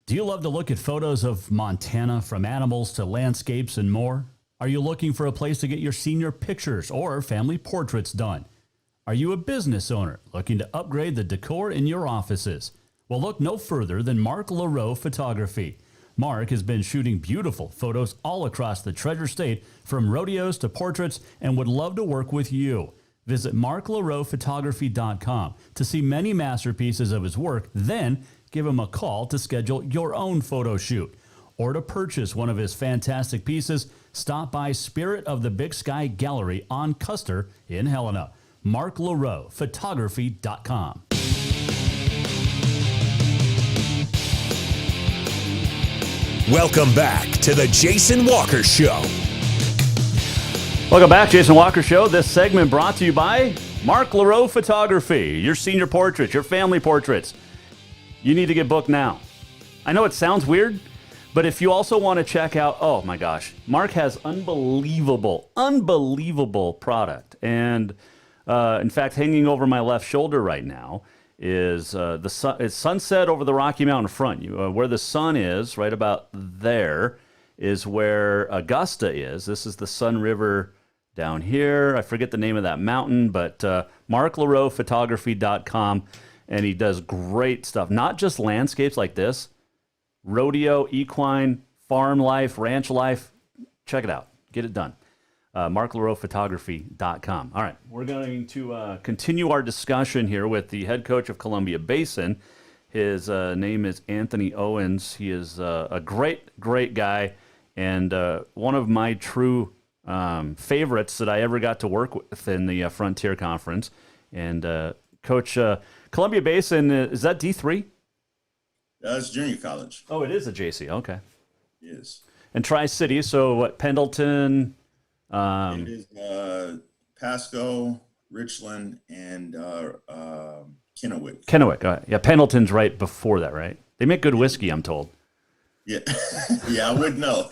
Do you love to look at photos of Montana, from animals to landscapes and more? Are you looking for a place to get your senior pictures or family portraits done? Are you a business owner looking to upgrade the decor in your offices? Well, look no further than Mark LaRoe Photography. Mark has been shooting beautiful photos all across the Treasure State, from rodeos to portraits, and would love to work with you. Visit marklaroephotography.com to see many masterpieces of his work, then give him a call to schedule your own photo shoot. Or to purchase one of his fantastic pieces, stop by Spirit of the Big Sky Gallery on Custer in Helena. marklaroephotography.com. Welcome back to the Jason Walker Show. Welcome back, Jason Walker Show. This segment brought to you by Mark LaRoe Photography. Your senior portraits, your family portraits. You need to get booked now. I know it sounds weird, but if you also want to check out, oh my gosh, Mark has unbelievable product. And in fact, hanging over my left shoulder right now is the sun. It's sunset over the Rocky Mountain front. Where the sun is, right about there, is where Augusta is. This is the Sun River down here. I forget the name of that mountain, but MarkLaRoePhotography.com, and he does great stuff. Not just landscapes like this, rodeo, equine, farm life, ranch life. Check it out. Get it done. MarkLaRoePhotography.com. All right, we're going to continue our discussion here with the head coach of Columbia Basin. His name is Anthony Owens. He is a great, great guy, and one of my true favorites that I ever got to work with in the Frontier Conference. And Coach, Columbia Basin, is that D3? It's junior college. Oh, it is a JC. Okay. Yes. And Tri-City, so what, Pendleton? It is Pasco, Richland, and Kennewick. Kennewick, all right. Yeah, Pendleton's right before that, right? They make good whiskey, I'm told. Yeah, yeah, I would know.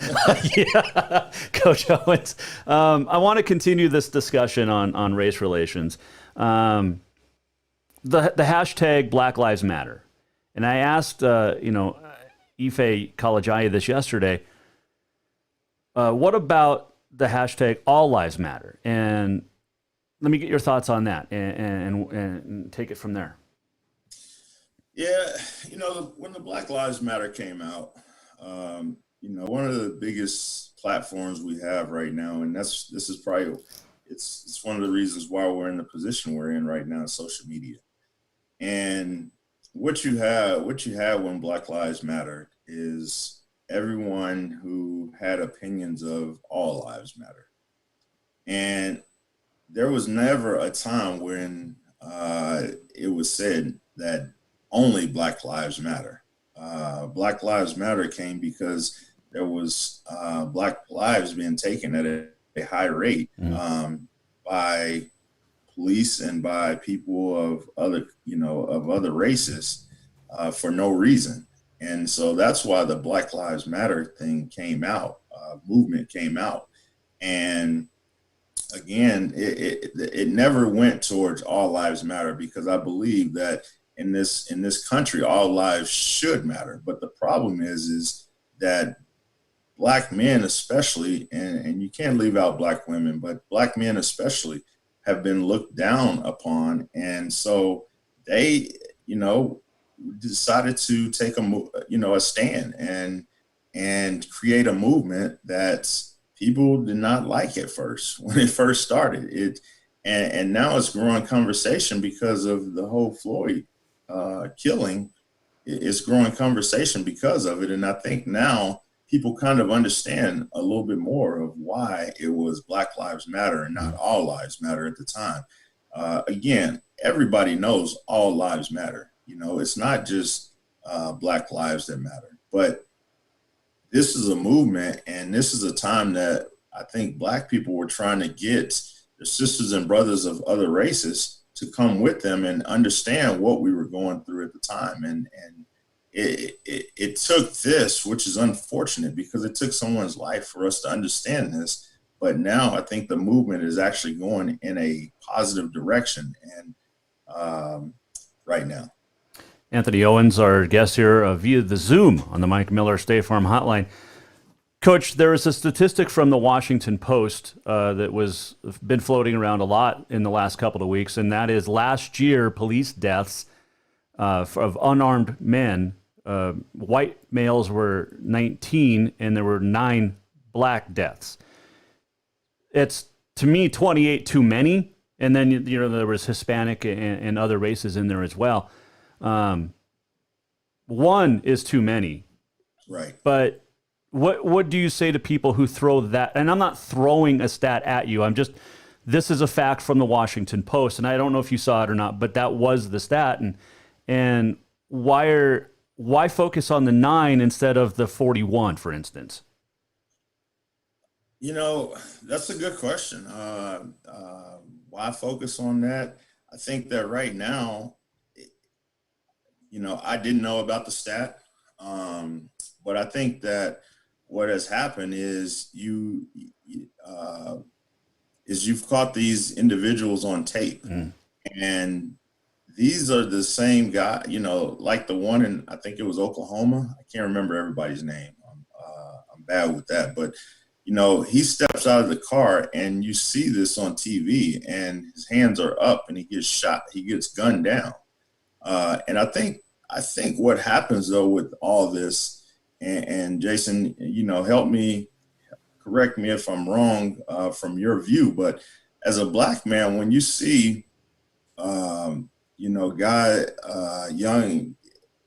Yeah, Coach Owens. I want to continue this discussion on race relations. The hashtag Black Lives Matter, and I asked, Ife Kalajaya this yesterday. What about the hashtag All Lives Matter? And let me get your thoughts on that, and take it from there. Yeah, when the Black Lives Matter came out, one of the biggest platforms we have right now, and this is probably it's one of the reasons why we're in the position we're in right now, social media. And what you have when Black Lives Matter is everyone who had opinions of all lives matter. And there was never a time when it was said that only Black Lives Matter. Black Lives Matter came because there was Black lives being taken at a high rate by police and by people of other races for no reason. And so that's why the Black Lives Matter thing came out, movement came out. And again, it never went towards all lives matter, because I believe that in this country, all lives should matter. But the problem is that Black men especially, and you can't leave out Black women, but Black men especially have been looked down upon. And so they, decided to take a stand and create a movement that people did not like at first when it first started. And now it's growing conversation because of the whole Floyd killing. It's growing conversation because of it. And I think now people kind of understand a little bit more of why it was Black Lives Matter and not All Lives Matter at the time. Again, everybody knows all lives matter. It's not just Black lives that matter, but this is a movement, and this is a time that I think Black people were trying to get their sisters and brothers of other races to come with them and understand what we were going through at the time. And it took this, which is unfortunate because it took someone's life for us to understand this. But now I think the movement is actually going in a positive direction, and right now. Anthony Owens, our guest here via the Zoom on the Mike Miller State Farm Hotline. Coach, there is a statistic from the Washington Post that was been floating around a lot in the last couple of weeks, and that is last year police deaths of unarmed men. White males were 19, and there were 9 Black deaths. It's, to me, 28 too many, and then there was Hispanic and other races in there as well. One is too many, right? But what do you say to people who throw that? And I'm not throwing a stat at you. This is a fact from the Washington Post, and I don't know if you saw it or not, but that was the stat. And why focus on the 9 instead of the 41, for instance? That's a good question. Why focus on that? I think that right now, I didn't know about the stat, but I think that what has happened is you've caught these individuals on tape, and these are the same guy, like the one in, I think it was Oklahoma. I can't remember everybody's name. I'm bad with that, but he steps out of the car and you see this on TV and his hands are up and he gets shot. He gets gunned down. And I think what happens though with all this, and Jason, correct me if I'm wrong from your view, but as a black man, when you see, young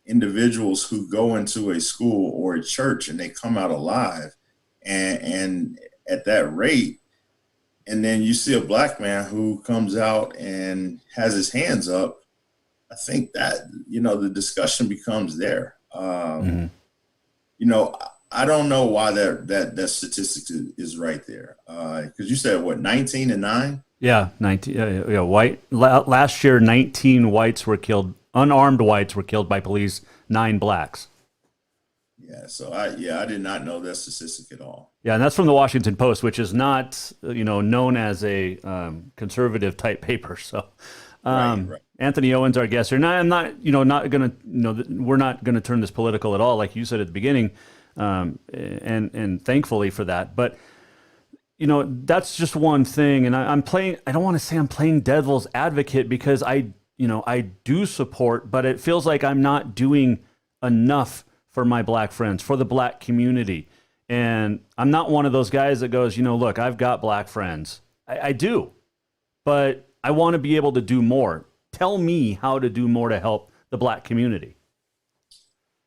individuals who go into a school or a church and they come out alive and at that rate, and then you see a black man who comes out and has his hands up, I think that, the discussion becomes there. I don't know why that statistic is right there. Because you said, 19 and 9? Yeah, 19. White. Last year, 19 whites were killed. Unarmed whites were killed by police. 9 blacks. Yeah. So I did not know that statistic at all. Yeah, and that's from the Washington Post, which is not known as a conservative type paper. So, right. Anthony Owens, our guest here. Now, I'm not we're not gonna turn this political at all, like you said at the beginning, and thankfully for that. But that's just one thing, and I'm playing. I don't want to say I'm playing devil's advocate because I do support, but it feels like I'm not doing enough for my black friends, for the black community. And I'm not one of those guys that goes, look, I've got black friends. I do, but I want to be able to do more. Tell me how to do more to help the black community.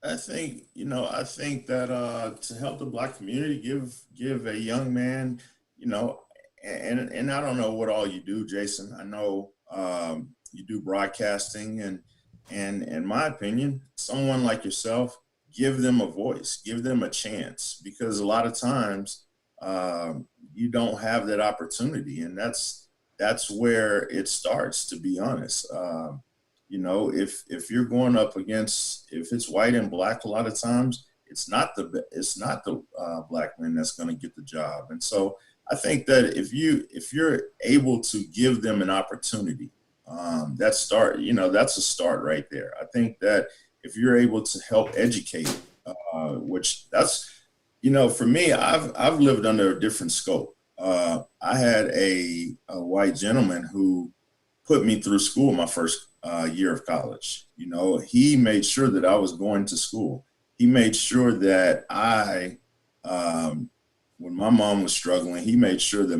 I think that to help the black community, give a young man, and I don't know what all you do, Jason. I know you do broadcasting, and in my opinion, someone like yourself, give them a voice, give them a chance, because a lot of times you don't have that opportunity, and that's where it starts, to be honest. If you're going up against, if it's white and black, a lot of times it's not the black man that's going to get the job. And so I think that if you're able to give them an opportunity, that's a start right there. I think that if you're able to help educate, which that's, for me, I've lived under a different scope. I had a white gentleman who put me through school my first year of college. He made sure that I was going to school. He made sure that when my mom was struggling, he made sure that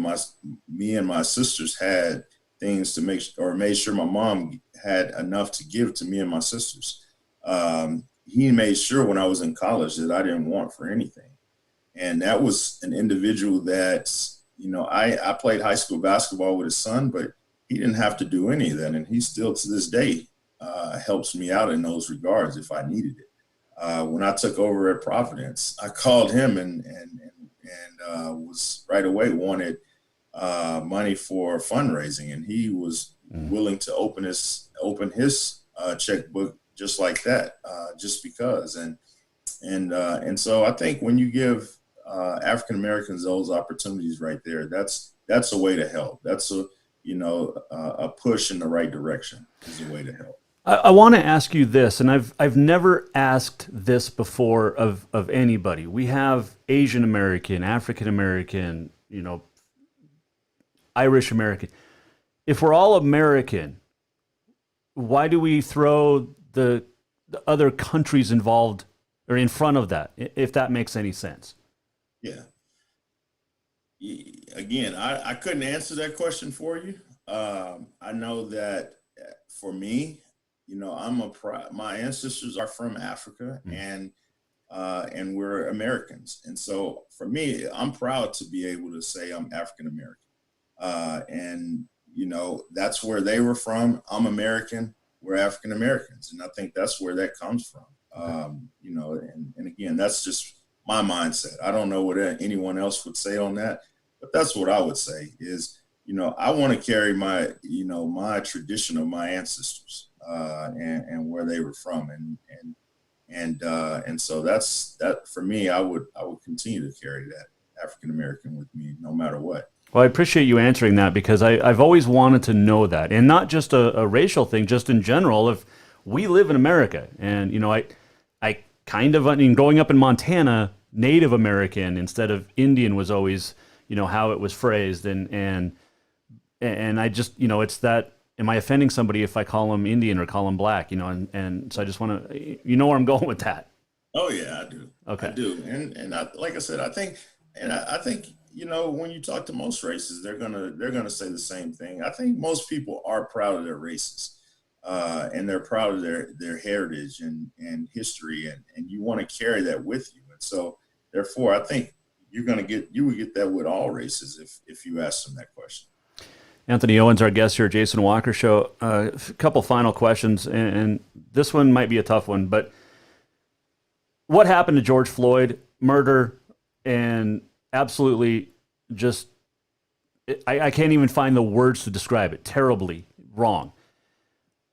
me and my sisters had things to made sure my mom had enough to give to me and my sisters. He made sure when I was in college that I didn't want for anything. And that was an individual that, I played high school basketball with his son, but he didn't have to do any of that. And he still to this day helps me out in those regards if I needed it. When I took over at Providence, I called him and was right away wanted money for fundraising, and he was willing to open his checkbook just like that, just because. And so I think when you give African Americans those opportunities right there, that's a way to help. That's a push in the right direction is a way to help. I want to ask you this, and I've never asked this before of anybody. We have Asian American, African American, Irish American. If we're all American, why do we throw the other countries involved or in front of that, if that makes any sense? Yeah. Again, I couldn't answer that question for you. I know that for me, my ancestors are from Africa, and we're Americans. And so for me, I'm proud to be able to say I'm African American. And that's where they were from. I'm American. We're African Americans. And I think that's where that comes from. And again, that's just my mindset. I don't know what anyone else would say on that, but that's what I would say is, I want to carry my, my tradition of my ancestors, and where they were from. And so that's that for me. I would continue to carry that African American with me no matter what. Well, I appreciate you answering that, because I've always wanted to know that, and not just a racial thing, just in general. If we live in America, and I kind of, growing up in Montana, Native American instead of Indian was always, how it was phrased, and I just, it's that. Am I offending somebody if I call them Indian or call them black? And so I just want to, where I'm going with that. Oh yeah, I do. Okay. I do. And like I said, I think, when you talk to most races, they're gonna say the same thing. I think most people are proud of their races, and they're proud of their heritage and history, and you want to carry that with you. And so, therefore, I think you would get that with all races if you ask them that question. Anthony Owens, our guest here, Jason Walker Show. A couple final questions, and this one might be a tough one, but what happened to George Floyd? Murder, and absolutely just, I can't even find the words to describe it. Terribly wrong.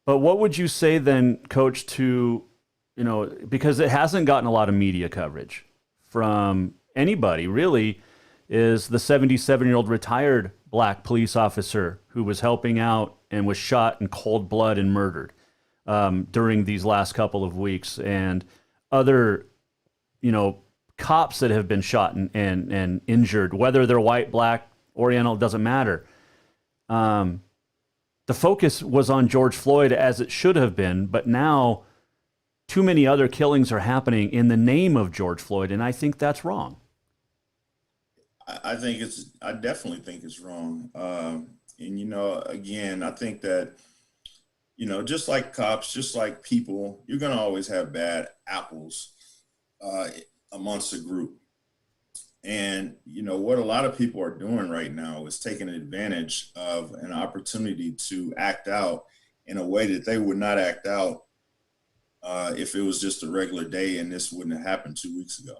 But what would you say then, Coach, to, because it hasn't gotten a lot of media coverage from anybody really, is the 77-year-old retired black police officer who was helping out and was shot in cold blood and murdered during these last couple of weeks, and other, cops that have been shot and injured, whether they're white, black, Oriental, doesn't matter. The focus was on George Floyd, as it should have been, but now too many other killings are happening in the name of George Floyd, and I think that's wrong. I definitely think it's wrong. And, again, I think that, just like cops, just like people, you're going to always have bad apples amongst a group. And, what a lot of people are doing right now is taking advantage of an opportunity to act out in a way that they would not act out if it was just a regular day and this wouldn't have happened 2 weeks ago.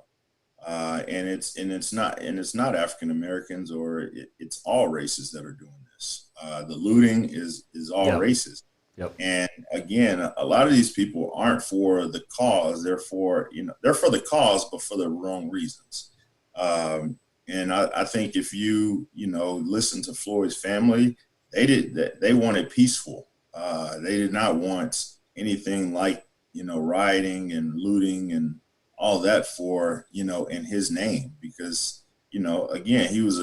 And it's not African Americans, or it's all races that are doing this. The looting is all races. Yep. And again, a lot of these people aren't for the cause. They're for the cause, but for the wrong reasons. And I think if you listen to Floyd's family, they wanted peaceful. They did not want anything like, rioting and looting and all that for, in his name, because, again, he was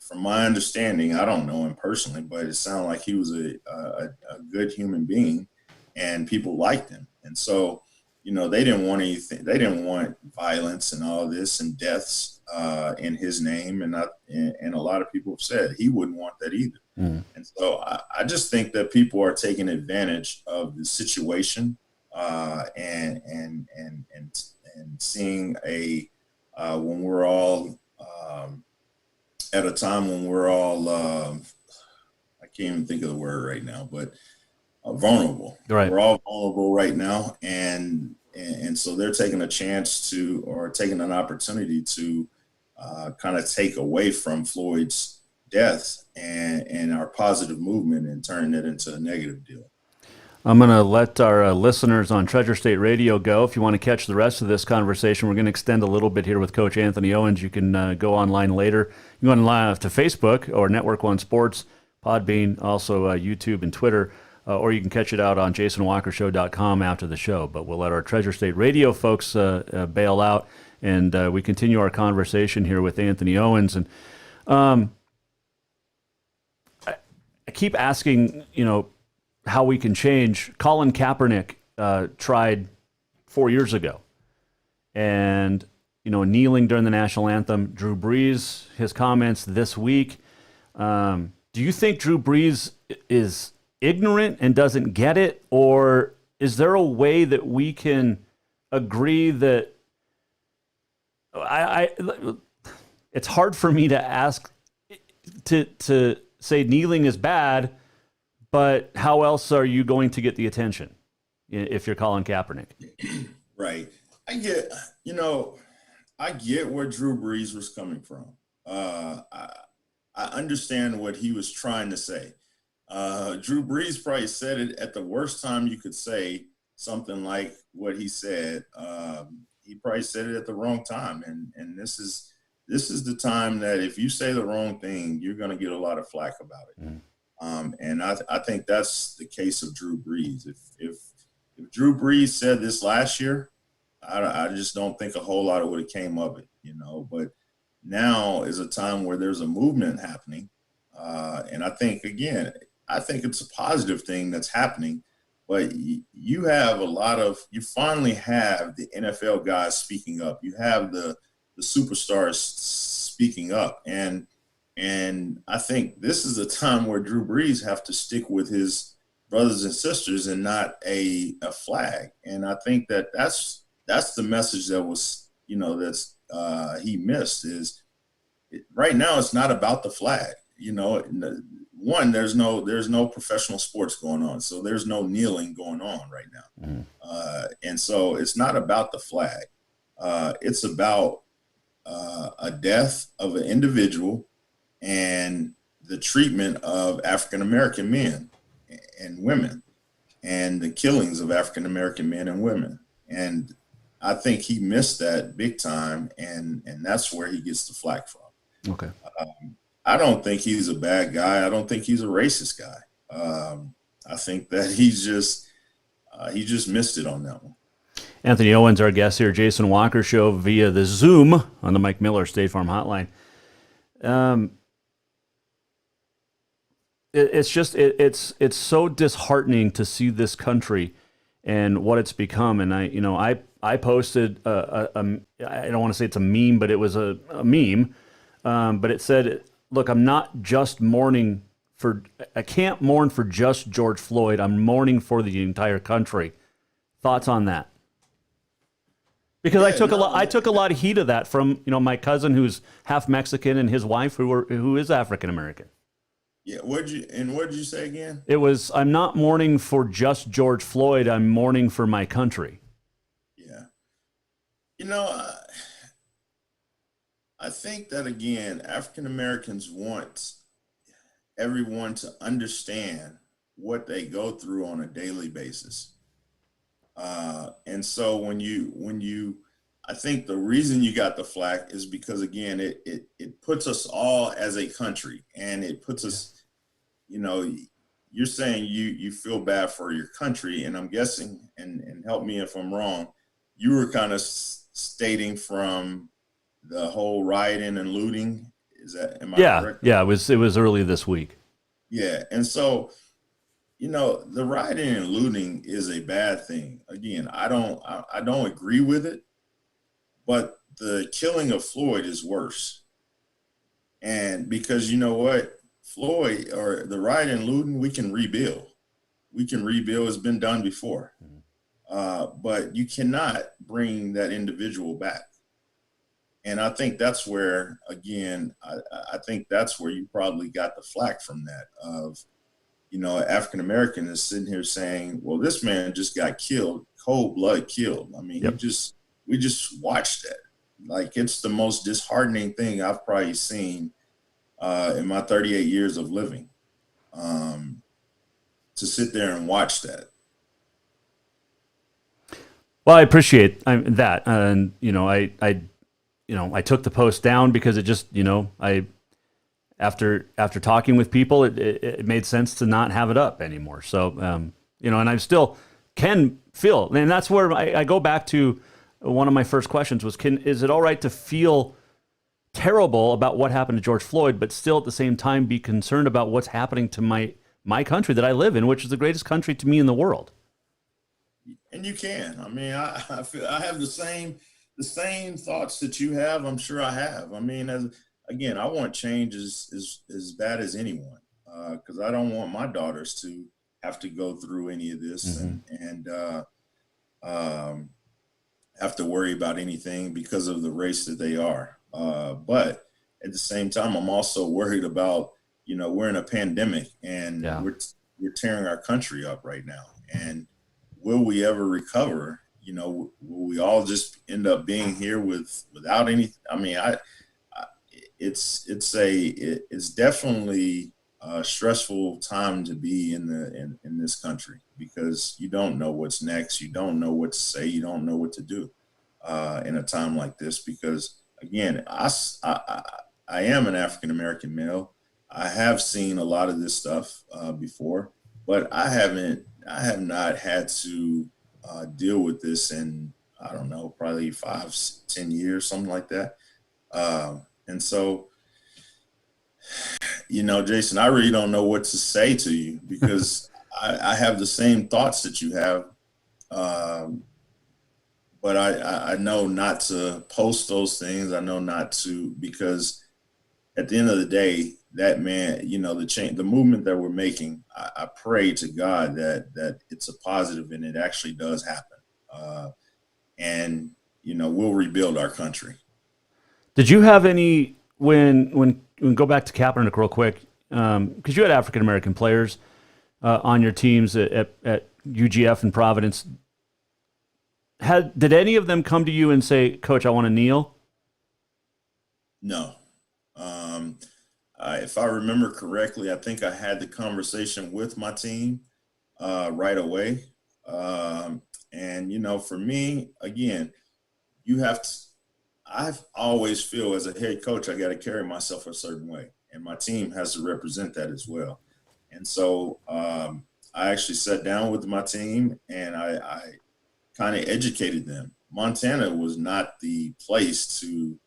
from my understanding, I don't know him personally, but it sounded like he was a good human being, and people liked him. And so, they didn't want anything. They didn't want violence and all this and deaths in his name. And a lot of people have said he wouldn't want that either. Mm. And so I just think that people are taking advantage of the situation and seeing when we're all at a time when we're all I can't even think of the word right now, but vulnerable. Right. We're all vulnerable right now, and so they're taking a chance or taking an opportunity to kind of take away from Floyd's death and our positive movement and turning it into a negative deal. I'm going to let our listeners on Treasure State Radio go. If you want to catch the rest of this conversation, we're going to extend a little bit here with Coach Anthony Owens. You can go online later. You can go online to Facebook or Network One Sports, Podbean, also YouTube and Twitter, or you can catch it out on jasonwalkershow.com after the show. But we'll let our Treasure State Radio folks bail out, and we continue our conversation here with Anthony Owens. And I keep asking, how we can change. Colin Kaepernick tried 4 years ago, and kneeling during the national anthem. Drew Brees, his comments this week. Do you think Drew Brees is ignorant and doesn't get it, or is there a way that we can agree that it's hard for me to ask to say kneeling is bad, but how else are you going to get the attention if you're Colin Kaepernick? Right. I get where Drew Brees was coming from. I understand what he was trying to say. Drew Brees probably said it at the worst time you could say something like what he said. He probably said it at the wrong time. And this is, this is the time that if you say the wrong thing, you're going to get a lot of flack about it. And I think that's the case of Drew Brees. If Drew Brees said this last year, I just don't think a whole lot of would have came of it, but now is a time where there's a movement happening. And I think it's a positive thing that's happening, but you finally have the NFL guys speaking up. You have the superstars speaking up. And I think this is a time where Drew Brees have to stick with his brothers and sisters and not a flag. And I think that's the message that was, he missed is right now it's not about the flag. One, there's no professional sports going on. So there's no kneeling going on right now. And so it's not about the flag. It's about a death of an individual and the treatment of African-American men and women and the killings of African-American men and women. And I think he missed that big time. And that's where he gets the flack from. Okay. I don't think he's a bad guy. I don't think he's a racist guy. I think that he just missed it on that one. Anthony Owens, our guest here, Jason Walker Show via the Zoom on the Mike Miller State Farm Hotline. It's so disheartening to see this country and what it's become. And I posted I don't want to say it's a meme, but it was a meme. But it said, look, I'm not just I can't mourn for just George Floyd. I'm mourning for the entire country. Thoughts on that? Because I took a lot of heat of that from, my cousin who's half Mexican and his wife who is African American. Yeah. What'd you say again? It was, I'm not mourning for just George Floyd. I'm mourning for my country. Yeah. I think that, again, African Americans want everyone to understand what they go through on a daily basis. And so I think the reason you got the flack is because, again, it puts us all as a country, and it puts us, you're saying you feel bad for your country, and I'm guessing, and help me if I'm wrong, you were kind of stating from the whole rioting and looting. Am I correct? Yeah, it was early this week. Yeah. And so, the rioting and looting is a bad thing. Again, I don't agree with it, but the killing of Floyd is worse. And because you know what, Floyd or the rioting and looting, we can rebuild. It's been done before. But you cannot bring that individual back. And I think that's where, again, I think that's where you probably got the flack from that of, African American is sitting here saying, well, this man just got killed, cold blood killed. I mean, we just watched that. Like, it's the most disheartening thing I've probably seen in my 38 years of living, to sit there and watch that. Well, I appreciate that. And, I took the post down because it just, after talking with people, it made sense to not have it up anymore. So, and I still can feel, and that's where I go back to one of my first questions was, is it all right to feel terrible about what happened to George Floyd, but still at the same time be concerned about what's happening to my country that I live in, which is the greatest country to me in the world? And you can. I mean, I I have the same thoughts that you have. I'm sure I have. I mean, I want change as bad as anyone, because I don't want my daughters to have to go through any of this and have to worry about anything because of the race that they are. But at the same time, I'm also worried about, we're in a pandemic and we're tearing our country up right now. And will we ever recover? Will we all just end up being here without any? I mean, it's definitely a stressful time to be in this country, because you don't know what's next. You don't know what to say. You don't know what to do in a time like this, because again, I am an African American male. I have seen a lot of this stuff before, but I have not had to deal with this in, I don't know, probably 5-10 years, something like that. And so, Jason, I really don't know what to say to you because I have the same thoughts that you have. But I know not to post those things. I know not to, because at the end of the day, that man, the movement that we're making, I pray to God that it's a positive and it actually does happen. And we'll rebuild our country. Did you have any, when go back to Kaepernick real quick, because you had African American players on your teams at UGF and Providence. Did any of them come to you and say, "Coach, I want to kneel"? No. If I remember correctly, I think I had the conversation with my team right away. And for me, again, I've always feel as a head coach, I got to carry myself a certain way, and my team has to represent that as well. And so I actually sat down with my team and I kind of educated them. Montana was not the place to,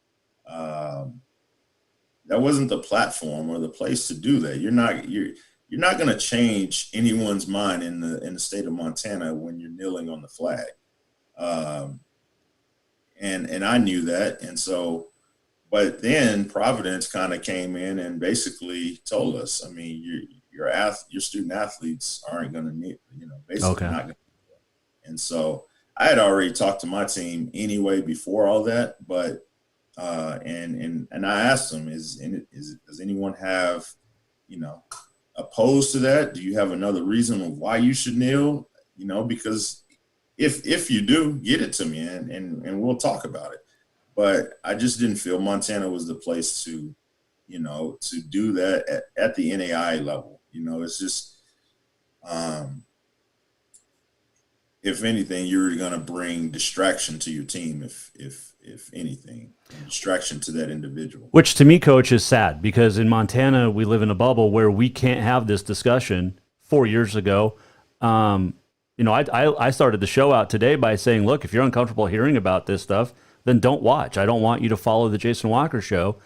that wasn't the platform or the place to do that. You're not going to change anyone's mind in the state of Montana when you're kneeling on the flag. And I knew that. And so, but then Providence kind of came in and basically told us, I mean, your student athletes aren't going to need, basically Okay. not going to. And so I had already talked to my team anyway before all that, but and I asked them, does anyone have, opposed to that? Do you have another reason of why you should kneel? Because if you do, get it to me and we'll talk about it. But I just didn't feel Montana was the place to, to do that at the NAI level. It's just, if anything, you're going to bring distraction to your team, if anything, distraction to that individual. Which to me, Coach, is sad because in Montana, we live in a bubble where we can't have this discussion. 4 years ago, I started the show out today by saying, look, if you're uncomfortable hearing about this stuff, then don't watch. I don't want you to follow the Jason Walker Show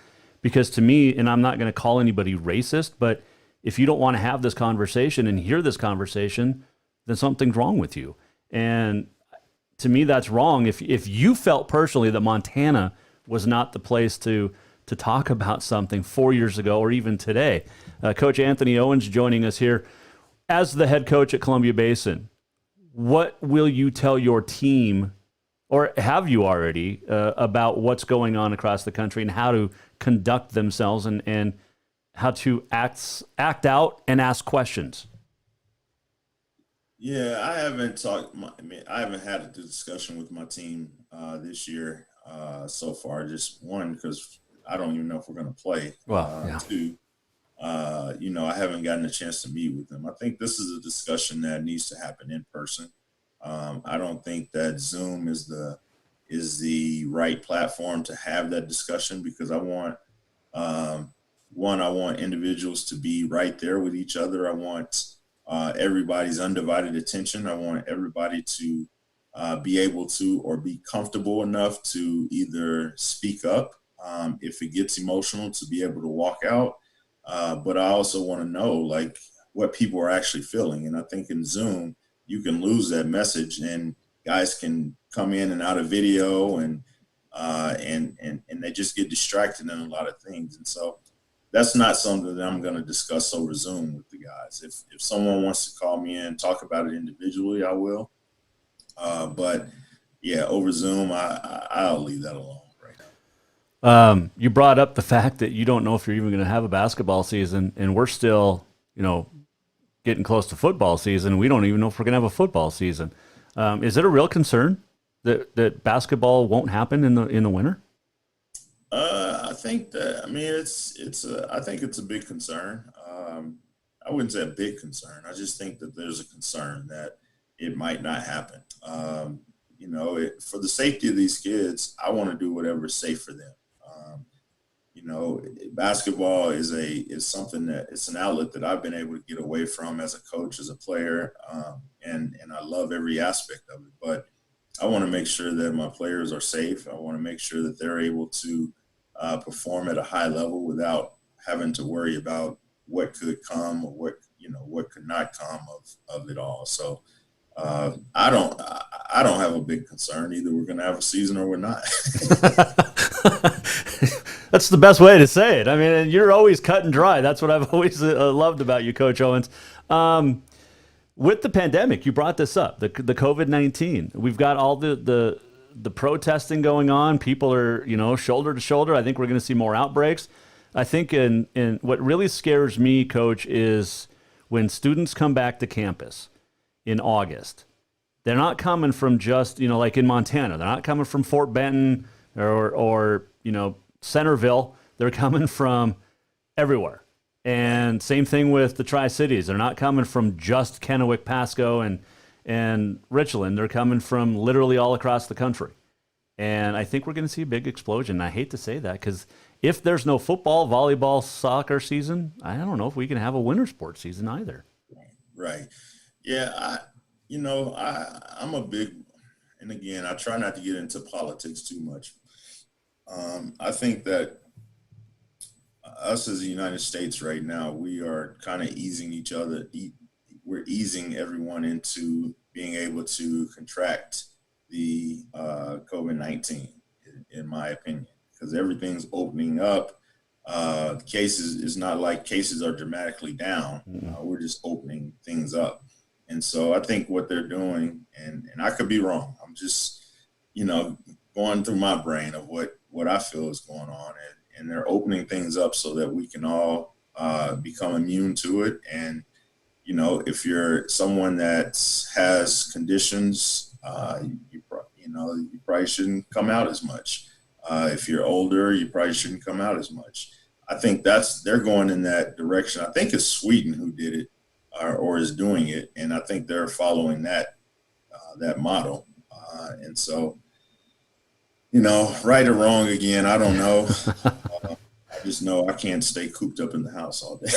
because to me, and I'm not going to call anybody racist, but if you don't want to have this conversation and hear this conversation, then something's wrong with you. And to me, that's wrong. If you felt personally that Montana was not the place to talk about something 4 years ago or even today. Coach Anthony Owens joining us here. As the head coach at Columbia Basin, what will you tell your team, or have you already, about what's going on across the country and how to conduct themselves and how to act out and ask questions? Yeah, I haven't had a discussion with my team this year so far. Just one, because I don't even know if we're going to play. Well, yeah. Two, I haven't gotten a chance to meet with them. I think this is a discussion that needs to happen in person. I don't think that Zoom is the right platform to have that discussion because I want individuals to be right there with each other. I want everybody's undivided attention. I want everybody to be able to or be comfortable enough to either speak up if it gets emotional, to be able to walk out. But I also want to know what people are actually feeling. And I think in Zoom, you can lose that message and guys can come in and out of video and they just get distracted in a lot of things. And so that's not something that I'm going to discuss over Zoom with the guys. If someone wants to call me in and talk about it individually, I will. But yeah, over Zoom, I'll leave that alone right now. You brought up the fact that you don't know if you're even going to have a basketball season, and we're still, getting close to football season. We don't even know if we're going to have a football season. Is it a real concern that basketball won't happen in the winter? I think that, I think it's a big concern. I wouldn't say a big concern. I just think that there's a concern that it might not happen. For the safety of these kids, I want to do whatever's safe for them. basketball is something that it's an outlet that I've been able to get away from as a coach, as a player, and I love every aspect of it. But I want to make sure that my players are safe. I want to make sure that they're able to perform at a high level without having to worry about what could come or what could not come of it all. So I don't have a big concern. Either we're going to have a season or we're not. That's the best way to say it. I mean, you're always cut and dry. That's what I've always loved about you, Coach Owens. With the pandemic, you brought this up, the COVID-19. We've got all the protesting going on. People are, shoulder to shoulder. I think we're going to see more outbreaks. I think in what really scares me, Coach, is when students come back to campus in August. They're not coming from just, like in Montana. They're not coming from Fort Benton or Centerville. They're coming from everywhere. And same thing with the Tri-Cities. They're not coming from just Kennewick, Pasco, and Richland. They're coming from literally all across the country. And I think we're going to see a big explosion. I hate to say that because if there's no football, volleyball, soccer season, I don't know if we can have a winter sports season either. Right. Yeah. I'm a big, and again, I try not to get into politics too much. I think that us as the United States right now, we are kind of easing each other. We're easing everyone into being able to contract the COVID-19, in my opinion, because everything's opening up. Cases is not like cases are dramatically down. We're just opening things up. And so I think what they're doing, and I could be wrong. I'm just, going through my brain of what I feel is going on. And they're opening things up so that we can all become immune to it. And, if you're someone that has conditions, you probably shouldn't come out as much. If you're older, you probably shouldn't come out as much. I think they're going in that direction. I think it's Sweden who did it or is doing it. And I think they're following that model. And so, right or wrong, again, I don't know. I just know I can't stay cooped up in the house all day.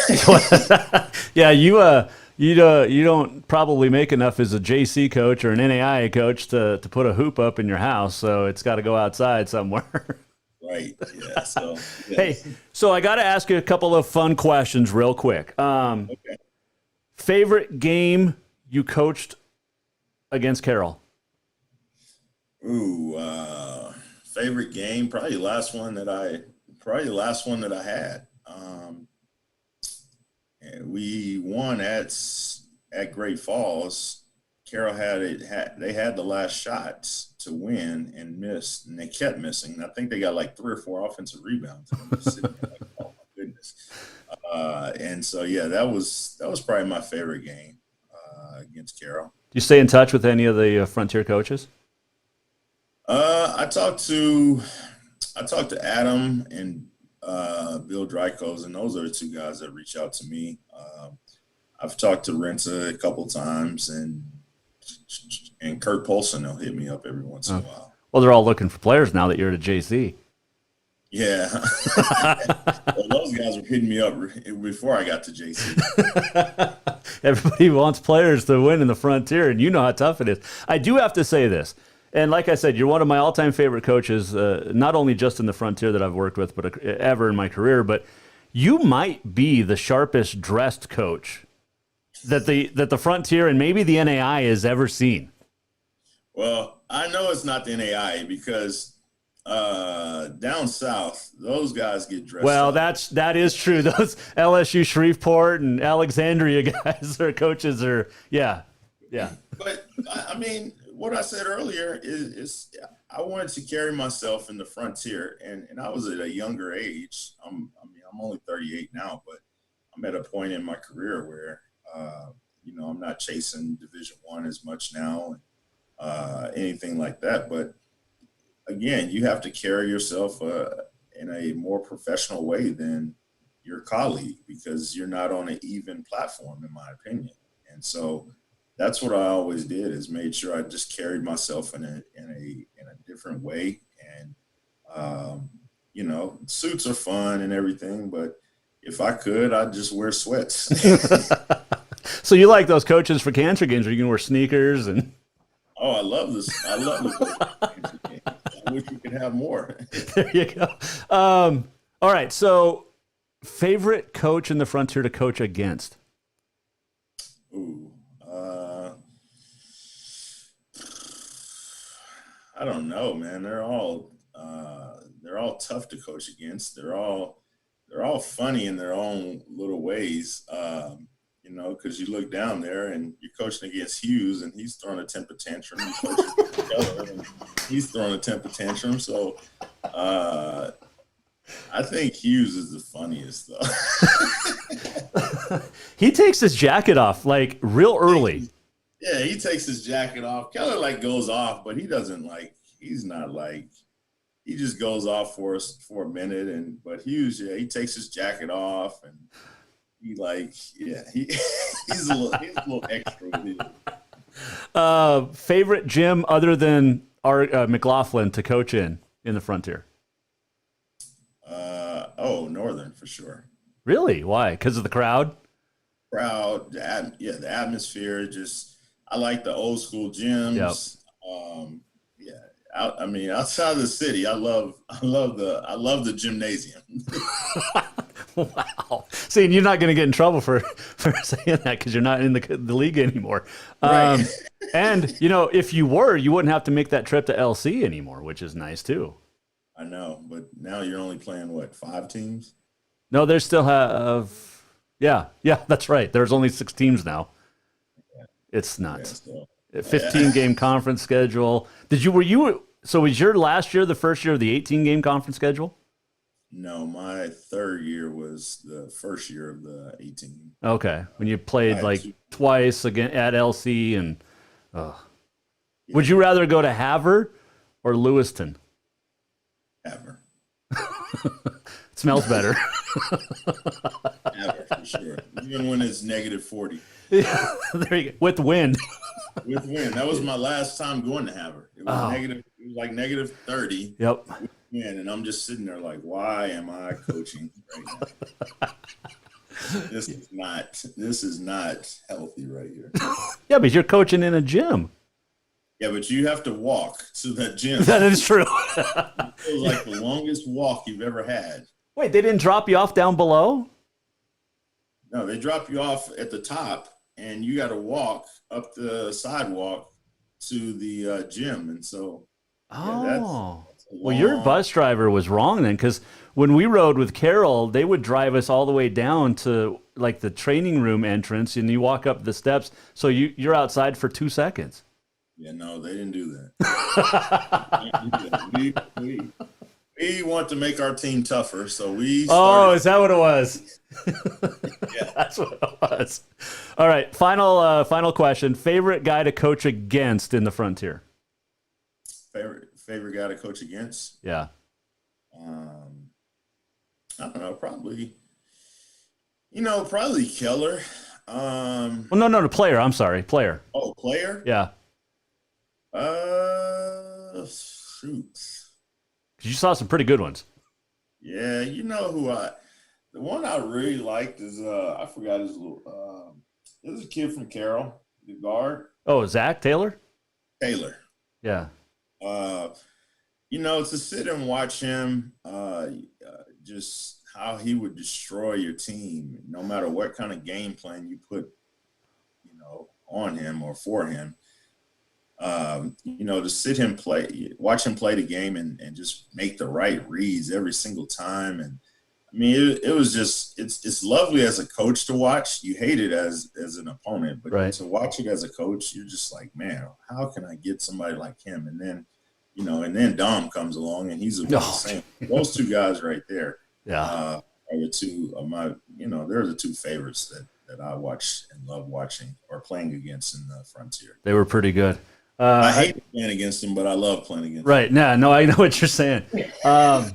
Yeah, you don't probably make enough as a JC coach or an NAIA coach to put a hoop up in your house, so it's got to go outside somewhere. Right. Yeah. So yes. Hey, so I got to ask you a couple of fun questions real quick. Okay. Favorite game you coached against Carroll? Ooh, favorite game, probably the last one that I had. And we won at Great Falls. Carroll they had the last shots to win and missed, and they kept missing. I think they got like 3 or 4 offensive rebounds. Like, oh my goodness! And so yeah, that was probably my favorite game against Carroll. Do you stay in touch with any of the Frontier coaches? I talked to Adam and Bill Drykos, and those are the 2 guys that reach out to me. I've talked to Renza a couple times, and Kurt Polson will hit me up every once in a while. Well, they're all looking for players now that you're at a JC. Yeah. Well, those guys were hitting me up before I got to JC. Everybody wants players to win in the Frontier, and you know how tough it is. I do have to say this. And like I said, you're one of my all-time favorite coaches, not only just in the Frontier that I've worked with, but ever in my career. But you might be the sharpest dressed coach that the Frontier and maybe the NAI has ever seen. Well, I know it's not the NAI because down south, those guys get dressed. Well, up. that is true. Those LSU Shreveport and Alexandria guys, their coaches are, yeah. But I mean, what I said earlier is I wanted to carry myself in the Frontier, and I was at a younger age. I'm only 38 now, but I'm at a point in my career where I'm not chasing Division I as much now, anything like that. But again, you have to carry yourself in a more professional way than your colleague because you're not on an even platform, in my opinion. And so that's what I always did, is made sure I just carried myself in a different way. And, suits are fun and everything, but if I could, I'd just wear sweats. So you like those coaches for cancer games where you can wear sneakers and? Oh, I love this. I love this. I wish we could have more. There you go. All right. So, favorite coach in the Frontier to coach against? Ooh, I don't know, man. They're all tough to coach against. They're all funny in their own little ways. Because you look down there and you're coaching against Hughes and he's throwing a temper tantrum. You're coaching Keller and he's throwing a temper tantrum. So I think Hughes is the funniest, though. He takes his jacket off like real early. Yeah, he takes his jacket off. Keller goes off, but he doesn't he just goes off for a minute. But Hughes, he takes his jacket off and he's a little extra with it. Favorite gym other than our McLaughlin to coach in the Frontier? Northern for sure. Really? Why? Because of the crowd? The atmosphere. Just I like the old school gyms. Yep. Outside of the city, I love the gymnasium. Wow. See, and you're not going to get in trouble for saying that because you're not in the league anymore. Right. And, if you were, you wouldn't have to make that trip to LC anymore, which is nice too. I know, but now you're only playing, 5 teams? No, there's still have yeah, that's right. There's only 6 teams now. It's nuts. 15-game conference schedule. So was your last year the first year of the 18-game conference schedule? No, my third year was the first year of the 18. Okay, when you played twice again at LC and Would you rather go to Havre or Lewiston? Havre. Smells better. Havre, for sure. Even when it's -40. Yeah, there you go. With wind. With wind. That was my last time going to Havre. It was negative. It was like -30. Yep. With wind, and I'm just sitting there like, why am I coaching right now? This is not healthy right here. Yeah, but you're coaching in a gym. Yeah, but you have to walk to that gym. That is true. It feels like the longest walk you've ever had. Wait, they didn't drop you off down below? No, they drop you off at the top, and you got to walk up the sidewalk to the gym. And so, well, your bus driver was wrong then, because when we rode with Carol, they would drive us all the way down to like the training room entrance, and you walk up the steps, so you're outside for 2 seconds. Yeah, no, they didn't do that. We want to make our team tougher, so we started. Oh, is that what it was? Yeah. That's what it was. All right, final question. Favorite guy to coach against in the Frontier? Favorite guy to coach against? Yeah. I don't know, probably Keller. Well, no, the player. I'm sorry, player. Oh, player? Yeah. Shoot. You saw some pretty good ones. Yeah, the one I really liked is I forgot his little there's a kid from Carroll, the guard. Oh, Zach Taylor? Taylor. Yeah. To sit and watch him, just how he would destroy your team, no matter what kind of game plan you put, on him or for him. To sit him play, watch him play the game and just make the right reads every single time. And I mean, it was just, it's lovely as a coach to watch. You hate it as an opponent, but right. To watch it as a coach, you're just like, man, how can I get somebody like him? And then, and then Dom comes along and he's the same. Those two guys right there. Yeah. Are the two of my, they're the two favorites that I watch and love watching or playing against in the Frontier. They were pretty good. I hate playing against them, but I love playing against them. Right. No, I know what you're saying. I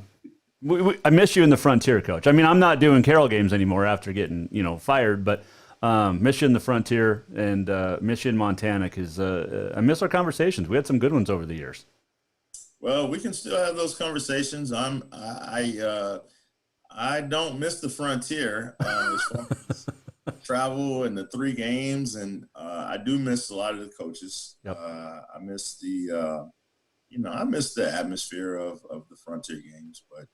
miss you in the Frontier, Coach. I mean, I'm not doing Carroll games anymore after getting, fired, but miss you in the Frontier and miss you in Montana because I miss our conversations. We had some good ones over the years. Well, we can still have those conversations. I don't miss the Frontier as far as travel and the 3 games, and I do miss a lot of the coaches. Yep. I miss I miss the atmosphere of the Frontier games, but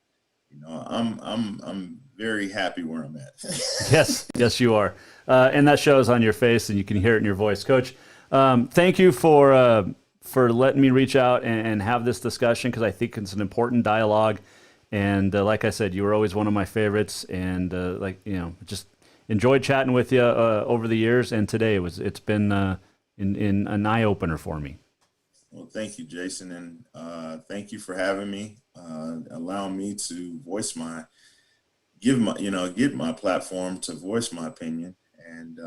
I'm very happy where I'm at. Yes, you are, and that shows on your face, and you can hear it in your voice, Coach. Thank you for letting me reach out and have this discussion, because I think it's an important dialogue. And like I said, you were always one of my favorites, and just enjoyed chatting with you over the years. And today it's been in an eye opener for me. Well, thank you, Jason, and thank you for having me, allowing me to get my platform to voice my opinion. And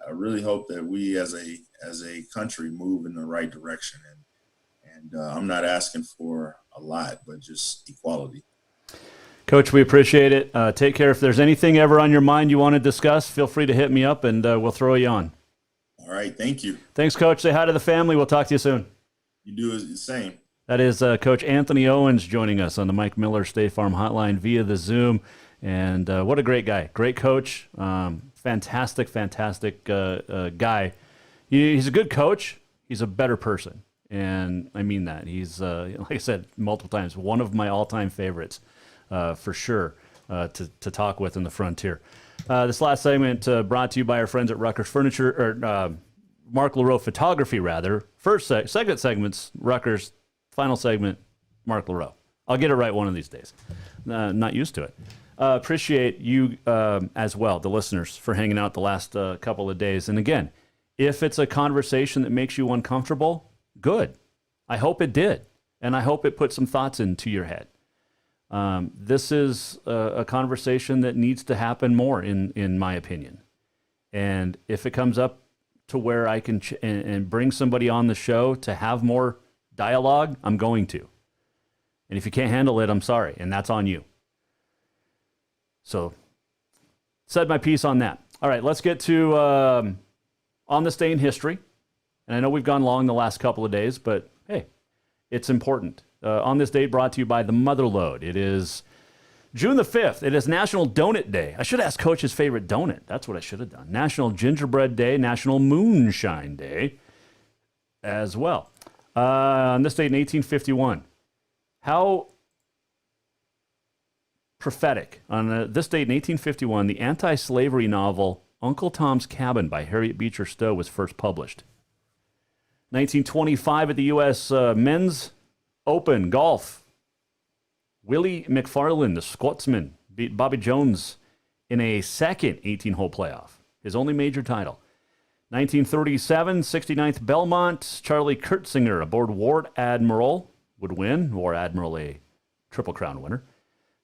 I really hope that we as a country move in the right direction. And I'm not asking for a lot, but just equality. Coach, we appreciate it. Take care. If there's anything ever on your mind you want to discuss, feel free to hit me up, and we'll throw you on. All right. Thank you. Thanks, Coach. Say hi to the family. We'll talk to you soon. You do the same. That is Coach Anthony Owens joining us on the Mike Miller State Farm Hotline via the Zoom. And what a great guy. Great coach. Fantastic guy. He's a good coach. He's a better person. And I mean that. He's, like I said multiple times, one of my all-time favorites for sure to talk with in the Frontier. This last segment brought to you by our friends at Rutgers Furniture, or Mark LaRoe Photography, rather. Second segment's Rutgers, final segment, Mark LaRoe. I'll get it right one of these days. Not used to it. Appreciate you as well, the listeners, for hanging out the last couple of days. And again, if it's a conversation that makes you uncomfortable, good. I hope it did. And I hope it put some thoughts into your head. This is a conversation that needs to happen more, in my opinion. And if it comes up to where I can and bring somebody on the show to have more dialogue, I'm going to. And if you can't handle it, I'm sorry. And that's on you. So, said my piece on that. All right, let's get to On This Day in History. And I know we've gone long the last couple of days, but hey, it's important. On this date, brought to you by the Motherlode. It is June the 5th. It is National Donut Day. I should ask Coach his favorite donut. That's what I should have done. National Gingerbread Day, National Moonshine Day as well. On this date in 1851, how prophetic. On this date in 1851, the anti-slavery novel Uncle Tom's Cabin by Harriet Beecher Stowe was first published. 1925 at the U.S. Men's Open Golf. Willie McFarland, the Scotsman, beat Bobby Jones in a second 18-hole playoff, his only major title. 1937, 69th Belmont, Charlie Kurtzinger aboard Ward Admiral would win. Ward Admiral, a Triple Crown winner.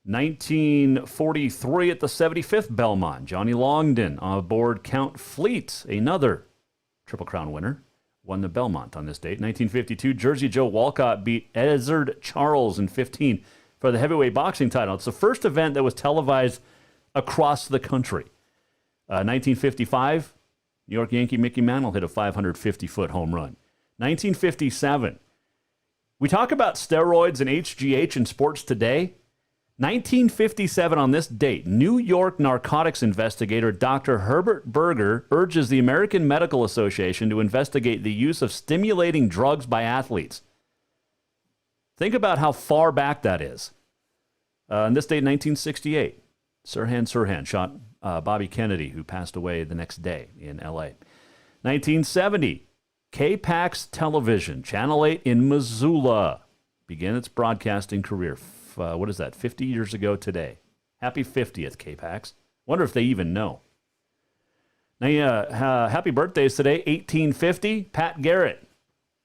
1943 at the 75th Belmont, Johnny Longden aboard Count Fleet, another Triple Crown winner, won the Belmont on this date. 1952, Jersey Joe Walcott beat Ezzard Charles in 15 for the heavyweight boxing title. It's the first event that was televised across the country. 1955, New York Yankee Mickey Mantle hit a 550-foot home run. 1957, we talk about steroids and HGH in sports today. 1957 on this date, New York narcotics investigator Dr. Herbert Berger urges the American Medical Association to investigate the use of stimulating drugs by athletes. Think about how far back that is. On this date, 1968, Sirhan Sirhan shot Bobby Kennedy, who passed away the next day in L.A. 1970, K-Pax Television, Channel 8 in Missoula, began its broadcasting career. 50 years ago today. Happy 50th, K-Pax. Wonder if they even know. Now, happy birthdays today. 1850, Pat Garrett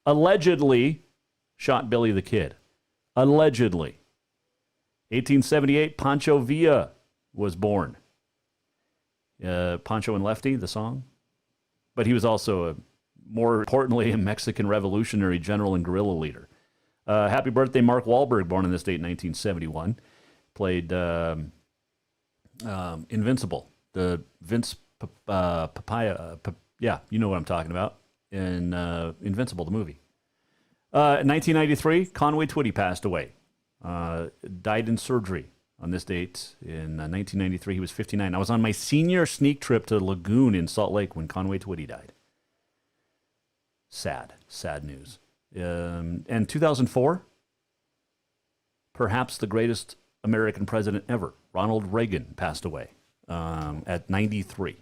allegedly shot Billy the Kid. Allegedly. 1878, Pancho Villa was born. Pancho and Lefty, the song. But he was also, more importantly, a Mexican revolutionary general and guerrilla leader. Happy birthday, Mark Wahlberg, born on this date in 1971. Played Invincible, the Vince Papaya. Yeah, you know what I'm talking about. In Invincible, the movie. In 1993, Conway Twitty passed away. Died in surgery on this date in 1993. He was 59. I was on my senior sneak trip to Lagoon in Salt Lake when Conway Twitty died. Sad news. And 2004, perhaps the greatest American president ever, Ronald Reagan, passed away at 93.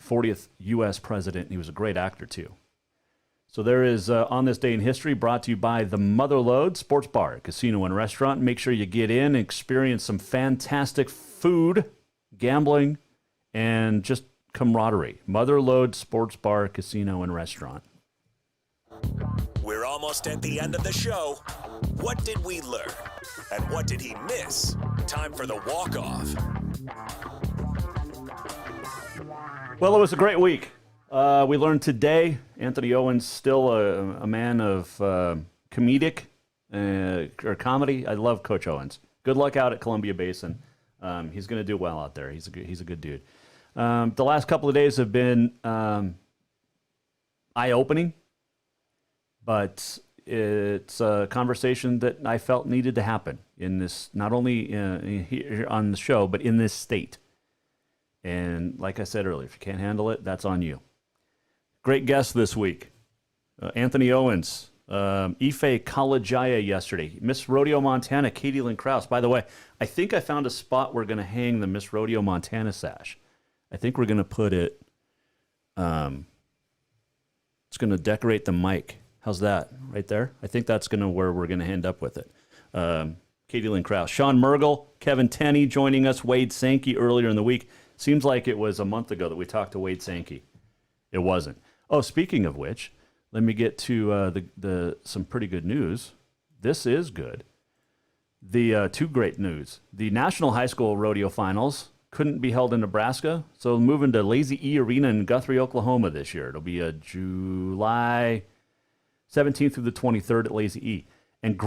40th U.S. president. He was a great actor, too. So there is, On This Day in History, brought to you by the Motherlode Sports Bar, Casino, and Restaurant. Make sure you get in and experience some fantastic food, gambling, and just camaraderie. Motherlode Sports Bar, Casino, and Restaurant. We're almost at the end of the show. What did we learn? And what did he miss? Time for the walk-off. Well, it was a great week. We learned today Anthony Owens still a man of comedic or comedy. I love Coach Owens. Good luck out at Columbia Basin. He's going to do well out there. He's a good dude. The last couple of days have been eye-opening, but it's a conversation that I felt needed to happen in this, not only here on the show, but in this state. And like I said earlier, if you can't handle it, that's on you. Great guest this week, Anthony Owens, Ife Kalajaya yesterday, Miss Rodeo Montana, Katie Lynn Krause. By the way, I think I found a spot we're going to hang the Miss Rodeo Montana sash. I think we're going to put it, it's going to decorate the mic. How's that? Right there? I think that's where we're going to end up with it. Katie Lynn Krause. Sean Mergel, Kevin Tenney joining us, Wade Sankey earlier in the week. Seems like it was a month ago that we talked to Wade Sankey. It wasn't. Oh, speaking of which, let me get to some pretty good news. This is good. The two great news. The National High School Rodeo Finals couldn't be held in Nebraska, so moving to Lazy E Arena in Guthrie, Oklahoma this year. It'll be July 17th through the 23rd at Lazy E. And